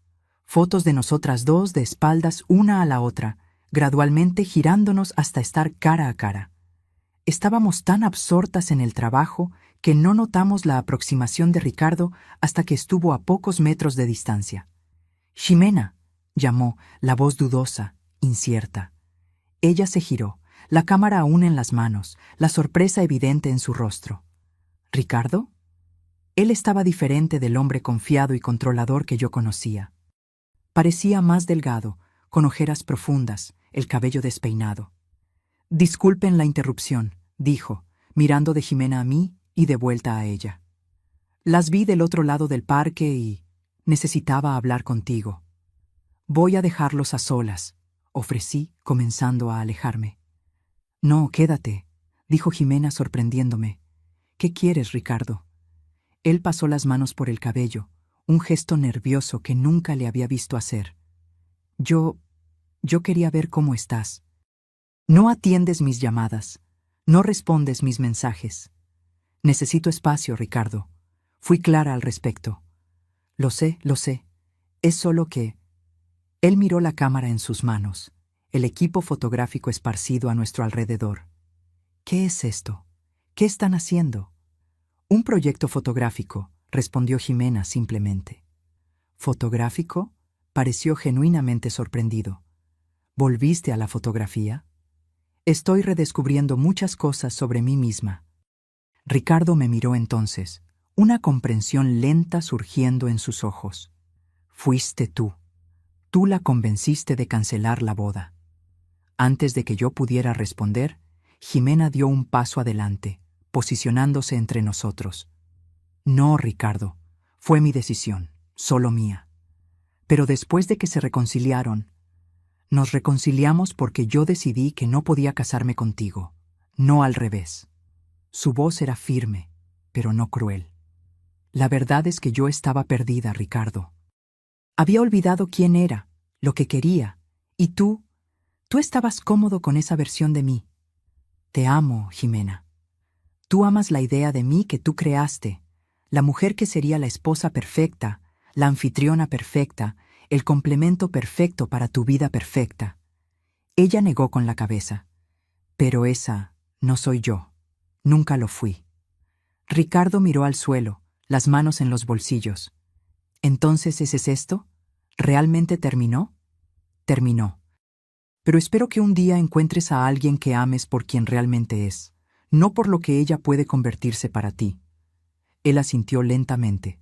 Speaker 1: Fotos de nosotras dos de espaldas una a la otra, gradualmente girándonos hasta estar cara a cara. Estábamos tan absortas en el trabajo que no notamos la aproximación de Ricardo hasta que estuvo a pocos metros de distancia. «Ximena», llamó, la voz dudosa, incierta. Ella se giró, la cámara aún en las manos, la sorpresa evidente en su rostro. ¿Ricardo? Él estaba diferente del hombre confiado y controlador que yo conocía. Parecía más delgado, con ojeras profundas, el cabello despeinado. «Disculpen la interrupción», dijo, mirando de Jimena a mí y de vuelta a ella. «Las vi del otro lado del parque y necesitaba hablar contigo». «Voy a dejarlos a solas», ofrecí, comenzando a alejarme. «No, quédate», dijo Jimena sorprendiéndome. «¿Qué quieres, Ricardo?» Él pasó las manos por el cabello, un gesto nervioso que nunca le había visto hacer. Yo quería ver cómo estás. No atiendes mis llamadas, no respondes mis mensajes. Necesito espacio, Ricardo. Fui clara al respecto. Lo sé. Es solo que... Él miró la cámara en sus manos, el equipo fotográfico esparcido a nuestro alrededor. ¿Qué es esto? ¿Qué están haciendo? Un proyecto fotográfico, respondió Jimena simplemente. ¿Fotográfico? Pareció genuinamente sorprendido. ¿Volviste a la fotografía? Estoy redescubriendo muchas cosas sobre mí misma. Ricardo me miró entonces, una comprensión lenta surgiendo en sus ojos. Fuiste tú. Tú la convenciste de cancelar la boda. Antes de que yo pudiera responder, Jimena dio un paso adelante, posicionándose entre nosotros. No, Ricardo, fue mi decisión, solo mía. Pero después de que se reconciliaron, nos reconciliamos porque yo decidí que no podía casarme contigo, no al revés. Su voz era firme, pero no cruel. La verdad es que yo estaba perdida, Ricardo. Había olvidado quién era, lo que quería, y tú estabas cómodo con esa versión de mí. Te amo, Jimena. Tú amas la idea de mí que tú creaste, la mujer que sería la esposa perfecta, la anfitriona perfecta, el complemento perfecto para tu vida perfecta. Ella negó con la cabeza. Pero esa no soy yo. Nunca lo fui. Ricardo miró al suelo, las manos en los bolsillos. ¿Entonces ese es esto? ¿Realmente terminó? terminó. Pero espero que un día encuentres a alguien que ames por quien realmente es, no por lo que ella puede convertirse para ti. Él asintió lentamente.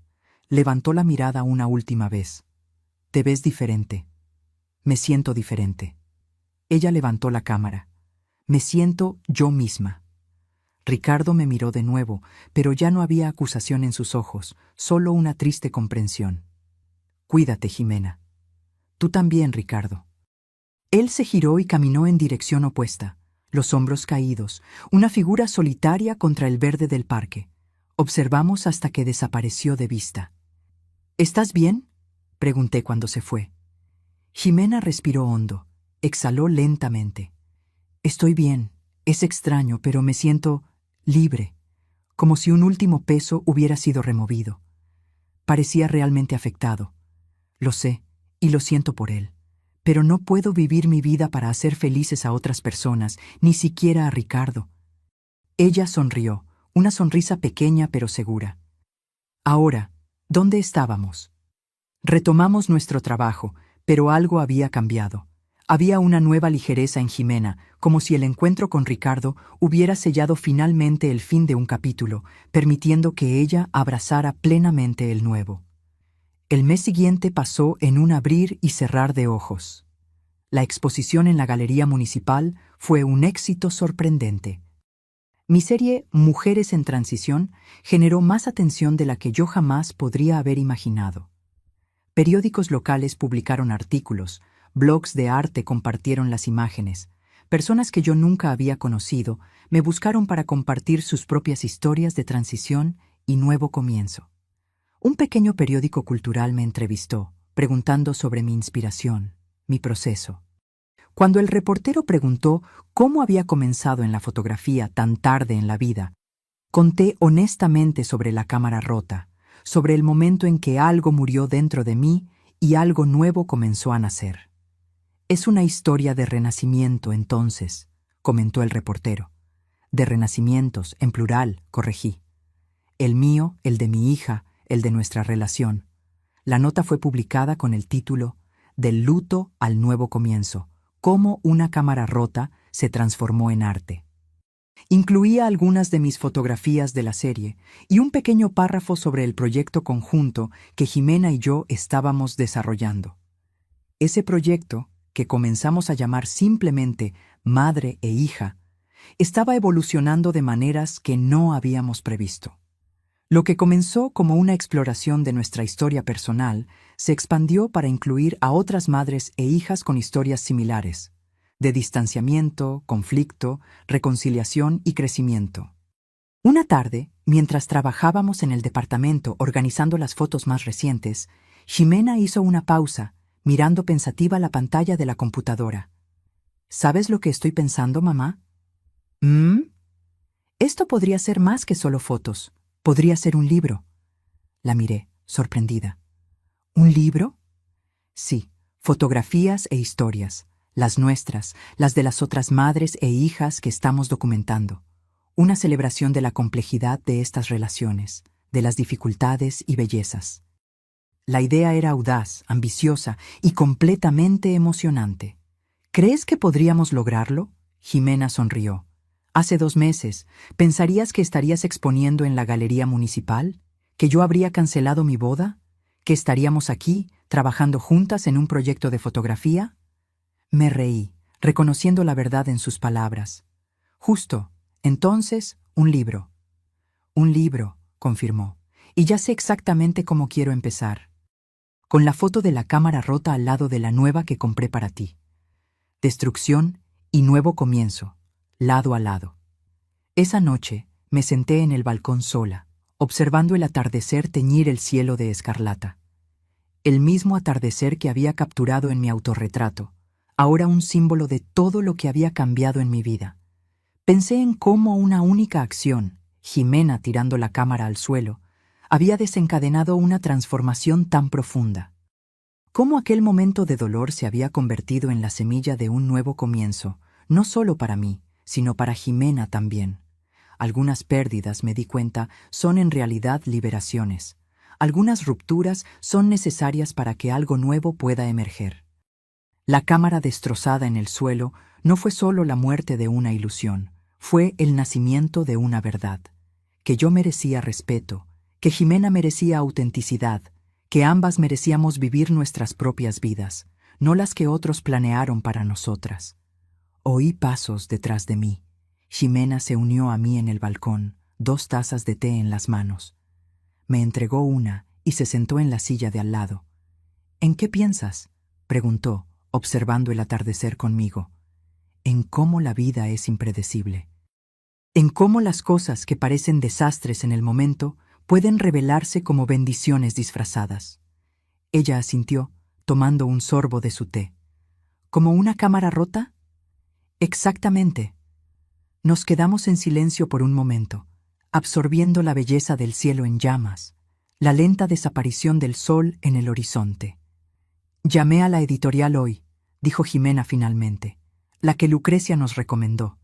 Speaker 1: Levantó la mirada una última vez. Te ves diferente. Me siento diferente. Ella levantó la cámara. Me siento yo misma. Ricardo me miró de nuevo, pero ya no había acusación en sus ojos, solo una triste comprensión. Cuídate, Jimena. Tú también, Ricardo. Él se giró y caminó en dirección opuesta, los hombros caídos, una figura solitaria contra el verde del parque. Observamos hasta que desapareció de vista. ¿Estás bien?, pregunté cuando se fue. Jimena respiró hondo, exhaló lentamente. Estoy bien, es extraño, pero me siento libre, como si un último peso hubiera sido removido. Parecía realmente afectado. Lo sé, y lo siento por él. Pero no puedo vivir mi vida para hacer felices a otras personas, ni siquiera a Ricardo. Ella sonrió, una sonrisa pequeña pero segura. Ahora, ¿dónde estábamos? Retomamos nuestro trabajo, pero algo había cambiado. Había una nueva ligereza en Jimena, como si el encuentro con Ricardo hubiera sellado finalmente el fin de un capítulo, permitiendo que ella abrazara plenamente el nuevo. El mes siguiente pasó en un abrir y cerrar de ojos. La exposición en la Galería Municipal fue un éxito sorprendente. Mi serie Mujeres en Transición generó más atención de la que yo jamás podría haber imaginado. Periódicos locales publicaron artículos, blogs de arte compartieron las imágenes. Personas que yo nunca había conocido me buscaron para compartir sus propias historias de transición y nuevo comienzo. Un pequeño periódico cultural me entrevistó, preguntando sobre mi inspiración, mi proceso. Cuando el reportero preguntó cómo había comenzado en la fotografía tan tarde en la vida, conté honestamente sobre la cámara rota, sobre el momento en que algo murió dentro de mí y algo nuevo comenzó a nacer. Es una historia de renacimiento, entonces, comentó el reportero. De renacimientos, en plural, corregí. El mío, el de mi hija, el de nuestra relación. La nota fue publicada con el título Del luto al nuevo comienzo, cómo una cámara rota se transformó en arte. Incluía algunas de mis fotografías de la serie y un pequeño párrafo sobre el proyecto conjunto que Jimena y yo estábamos desarrollando. Ese proyecto, que comenzamos a llamar simplemente Madre e Hija, estaba evolucionando de maneras que no habíamos previsto. Lo que comenzó como una exploración de nuestra historia personal se expandió para incluir a otras madres e hijas con historias similares, de distanciamiento, conflicto, reconciliación y crecimiento. Una tarde, mientras trabajábamos en el departamento organizando las fotos más recientes, Jimena hizo una pausa, mirando pensativa la pantalla de la computadora. ¿Sabes lo que estoy pensando, mamá? Esto podría ser más que solo fotos. Podría ser un libro. La miré, sorprendida. ¿Un libro? Sí, fotografías e historias, las nuestras, las de las otras madres e hijas que estamos documentando. Una celebración de la complejidad de estas relaciones, de las dificultades y bellezas. La idea era audaz, ambiciosa y completamente emocionante. ¿Crees que podríamos lograrlo? Jimena sonrió. Hace 2 meses, ¿pensarías que estarías exponiendo en la Galería Municipal? ¿Que yo habría cancelado mi boda? ¿Que estaríamos aquí, trabajando juntas en un proyecto de fotografía? Me reí, reconociendo la verdad en sus palabras. Justo, entonces, un libro. Un libro, confirmó, y ya sé exactamente cómo quiero empezar. Con la foto de la cámara rota al lado de la nueva que compré para ti. Destrucción y nuevo comienzo. Lado a lado. Esa noche me senté en el balcón sola, observando el atardecer teñir el cielo de escarlata. El mismo atardecer que había capturado en mi autorretrato, ahora un símbolo de todo lo que había cambiado en mi vida. Pensé en cómo una única acción, Jimena tirando la cámara al suelo, había desencadenado una transformación tan profunda. Cómo aquel momento de dolor se había convertido en la semilla de un nuevo comienzo, no solo para mí, sino para Jimena también. Algunas pérdidas, me di cuenta, son en realidad liberaciones. Algunas rupturas son necesarias para que algo nuevo pueda emerger. La cámara destrozada en el suelo no fue solo la muerte de una ilusión, fue el nacimiento de una verdad. Que yo merecía respeto, que Jimena merecía autenticidad, que ambas merecíamos vivir nuestras propias vidas, no las que otros planearon para nosotras. Oí pasos detrás de mí. Jimena se unió a mí en el balcón, 2 tazas de té en las manos. Me entregó una y se sentó en la silla de al lado. ¿En qué piensas?, preguntó, observando el atardecer conmigo. En cómo la vida es impredecible. En cómo las cosas que parecen desastres en el momento pueden revelarse como bendiciones disfrazadas. Ella asintió, tomando un sorbo de su té. ¿Como una cámara rota? Exactamente. Nos quedamos en silencio por un momento, absorbiendo la belleza del cielo en llamas, la lenta desaparición del sol en el horizonte. Llamé a la editorial hoy, dijo Jimena finalmente, la que Lucrecia nos recomendó.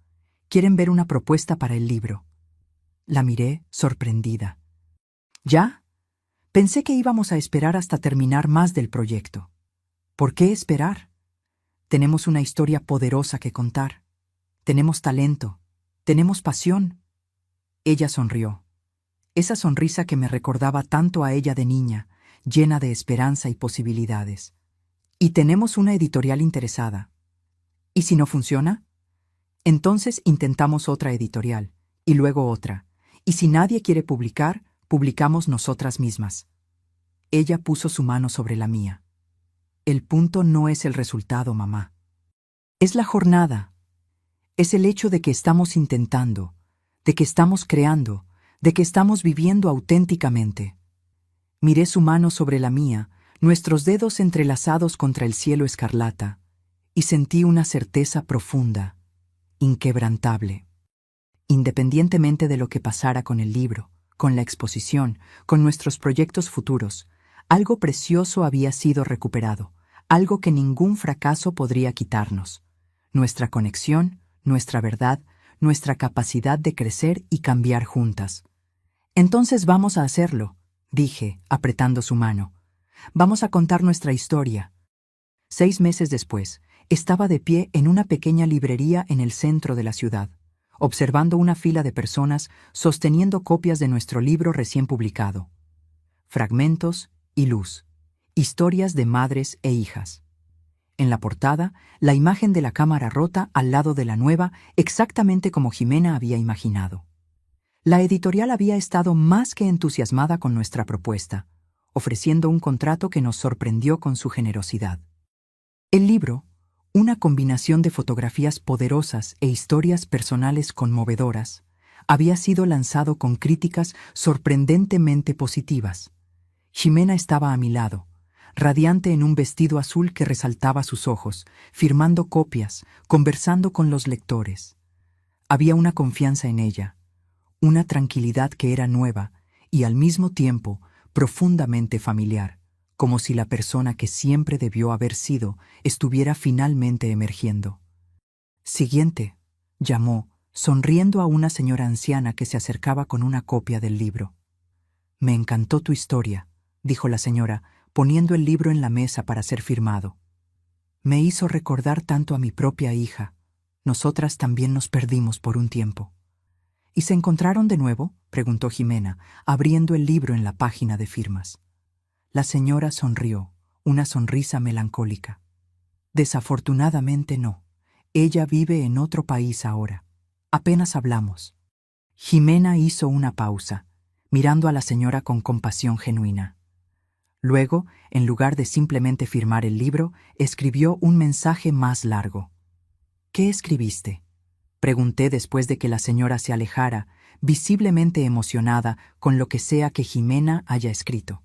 Speaker 1: Quieren ver una propuesta para el libro. La miré, sorprendida. ¿Ya? Pensé que íbamos a esperar hasta terminar más del proyecto. ¿Por qué esperar? Tenemos una historia poderosa que contar. Tenemos talento. Tenemos pasión. Ella sonrió. Esa sonrisa que me recordaba tanto a ella de niña, llena de esperanza y posibilidades. Y tenemos una editorial interesada. ¿Y si no funciona? Entonces intentamos otra editorial, y luego otra. Y si nadie quiere publicar, publicamos nosotras mismas. Ella puso su mano sobre la mía. El punto no es el resultado, mamá. Es la jornada. Es el hecho de que estamos intentando, de que estamos creando, de que estamos viviendo auténticamente. Miré su mano sobre la mía, nuestros dedos entrelazados contra el cielo escarlata, y sentí una certeza profunda, inquebrantable. Independientemente de lo que pasara con el libro, con la exposición, con nuestros proyectos futuros, algo precioso había sido recuperado, algo que ningún fracaso podría quitarnos. Nuestra conexión, nuestra verdad, nuestra capacidad de crecer y cambiar juntas. Entonces vamos a hacerlo, dije, apretando su mano. Vamos a contar nuestra historia. 6 meses después, estaba de pie en una pequeña librería en el centro de la ciudad, observando una fila de personas sosteniendo copias de nuestro libro recién publicado. Fragmentos y luz. Historias de madres e hijas. En la portada, la imagen de la cámara rota al lado de la nueva, exactamente como Jimena había imaginado. La editorial había estado más que entusiasmada con nuestra propuesta, ofreciendo un contrato que nos sorprendió con su generosidad. El libro, una combinación de fotografías poderosas e historias personales conmovedoras, había sido lanzado con críticas sorprendentemente positivas. Jimena estaba a mi lado, radiante en un vestido azul que resaltaba sus ojos, firmando copias, conversando con los lectores. Había una confianza en ella, una tranquilidad que era nueva y al mismo tiempo profundamente familiar, como si la persona que siempre debió haber sido estuviera finalmente emergiendo. Siguiente, llamó, sonriendo a una señora anciana que se acercaba con una copia del libro. Me encantó tu historia, dijo la señora, poniendo el libro en la mesa para ser firmado. Me hizo recordar tanto a mi propia hija. Nosotras también nos perdimos por un tiempo. ¿Y se encontraron de nuevo?, preguntó Jimena, abriendo el libro en la página de firmas. La señora sonrió, una sonrisa melancólica. Desafortunadamente no. Ella vive en otro país ahora. Apenas hablamos. Jimena hizo una pausa, mirando a la señora con compasión genuina. Luego, en lugar de simplemente firmar el libro, escribió un mensaje más largo. ¿Qué escribiste?, pregunté después de que la señora se alejara, visiblemente emocionada con lo que sea que Jimena haya escrito.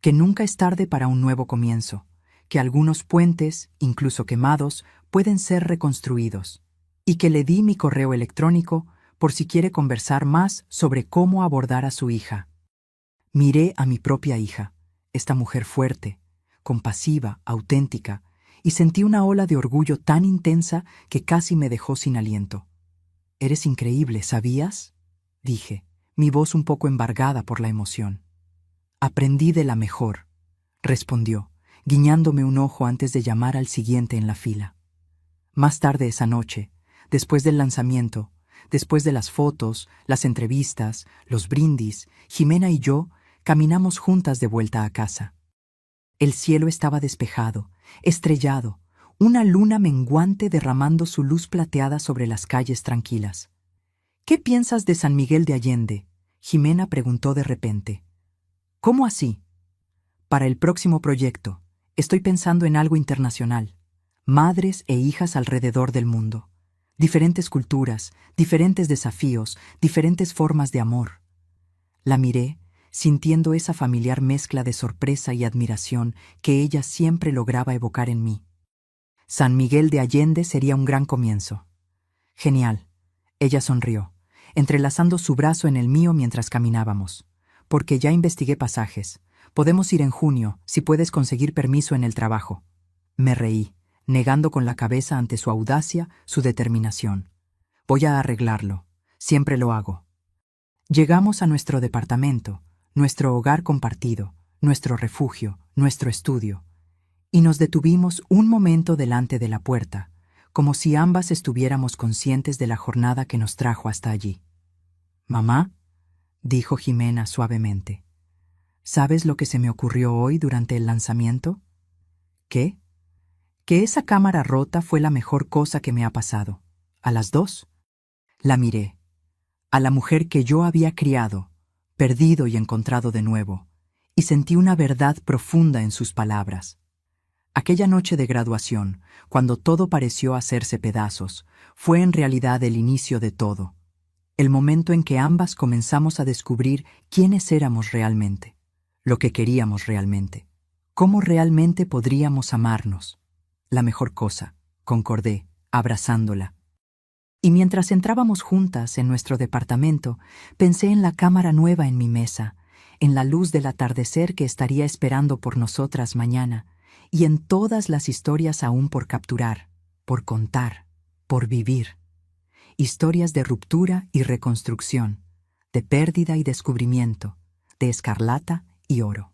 Speaker 1: Que nunca es tarde para un nuevo comienzo, que algunos puentes, incluso quemados, pueden ser reconstruidos, y que le di mi correo electrónico por si quiere conversar más sobre cómo abordar a su hija. Miré a mi propia hija, esta mujer fuerte, compasiva, auténtica, y sentí una ola de orgullo tan intensa que casi me dejó sin aliento. «Eres increíble, ¿sabías?», dije, mi voz un poco embargada por la emoción. «Aprendí de la mejor», respondió, guiñándome un ojo antes de llamar al siguiente en la fila. Más tarde esa noche, después del lanzamiento, después de las fotos, las entrevistas, los brindis, Jimena y yo caminamos juntas de vuelta a casa. El cielo estaba despejado, estrellado, una luna menguante derramando su luz plateada sobre las calles tranquilas. «¿Qué piensas de San Miguel de Allende?», Jimena preguntó de repente. «¿Cómo así?». «Para el próximo proyecto, estoy pensando en algo internacional. Madres e hijas alrededor del mundo. Diferentes culturas, diferentes desafíos, diferentes formas de amor». La miré, sintiendo esa familiar mezcla de sorpresa y admiración que ella siempre lograba evocar en mí. San Miguel de Allende sería un gran comienzo. «Genial». Ella sonrió, entrelazando su brazo en el mío mientras caminábamos. «Porque ya investigué pasajes. Podemos ir en junio, si puedes conseguir permiso en el trabajo». Me reí, negando con la cabeza ante su audacia, su determinación. «Voy a arreglarlo. Siempre lo hago». Llegamos a nuestro departamento, nuestro hogar compartido, nuestro refugio, nuestro estudio, y nos detuvimos un momento delante de la puerta, como si ambas estuviéramos conscientes de la jornada que nos trajo hasta allí. «Mamá», dijo Jimena suavemente, «¿sabes lo que se me ocurrió hoy durante el lanzamiento?». «¿Qué?». «Que esa cámara rota fue la mejor cosa que me ha pasado. ¿A las dos?». La miré. A la mujer que yo había criado, perdido y encontrado de nuevo, y sentí una verdad profunda en sus palabras. Aquella noche de graduación, cuando todo pareció hacerse pedazos, fue en realidad el inicio de todo, el momento en que ambas comenzamos a descubrir quiénes éramos realmente, lo que queríamos realmente, cómo realmente podríamos amarnos. «La mejor cosa», concordé, abrazándola. Y mientras entrábamos juntas en nuestro departamento, pensé en la cámara nueva en mi mesa, en la luz del atardecer que estaría esperando por nosotras mañana, y en todas las historias aún por capturar, por contar, por vivir. Historias de ruptura y reconstrucción, de pérdida y descubrimiento, de escarlata y oro.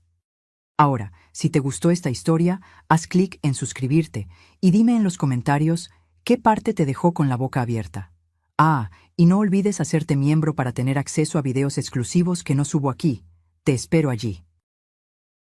Speaker 1: Ahora, si te gustó esta historia, haz clic en suscribirte y dime en los comentarios qué parte te dejó con la boca abierta. Ah, y no olvides hacerte miembro para tener acceso a videos exclusivos que no subo aquí. Te espero allí.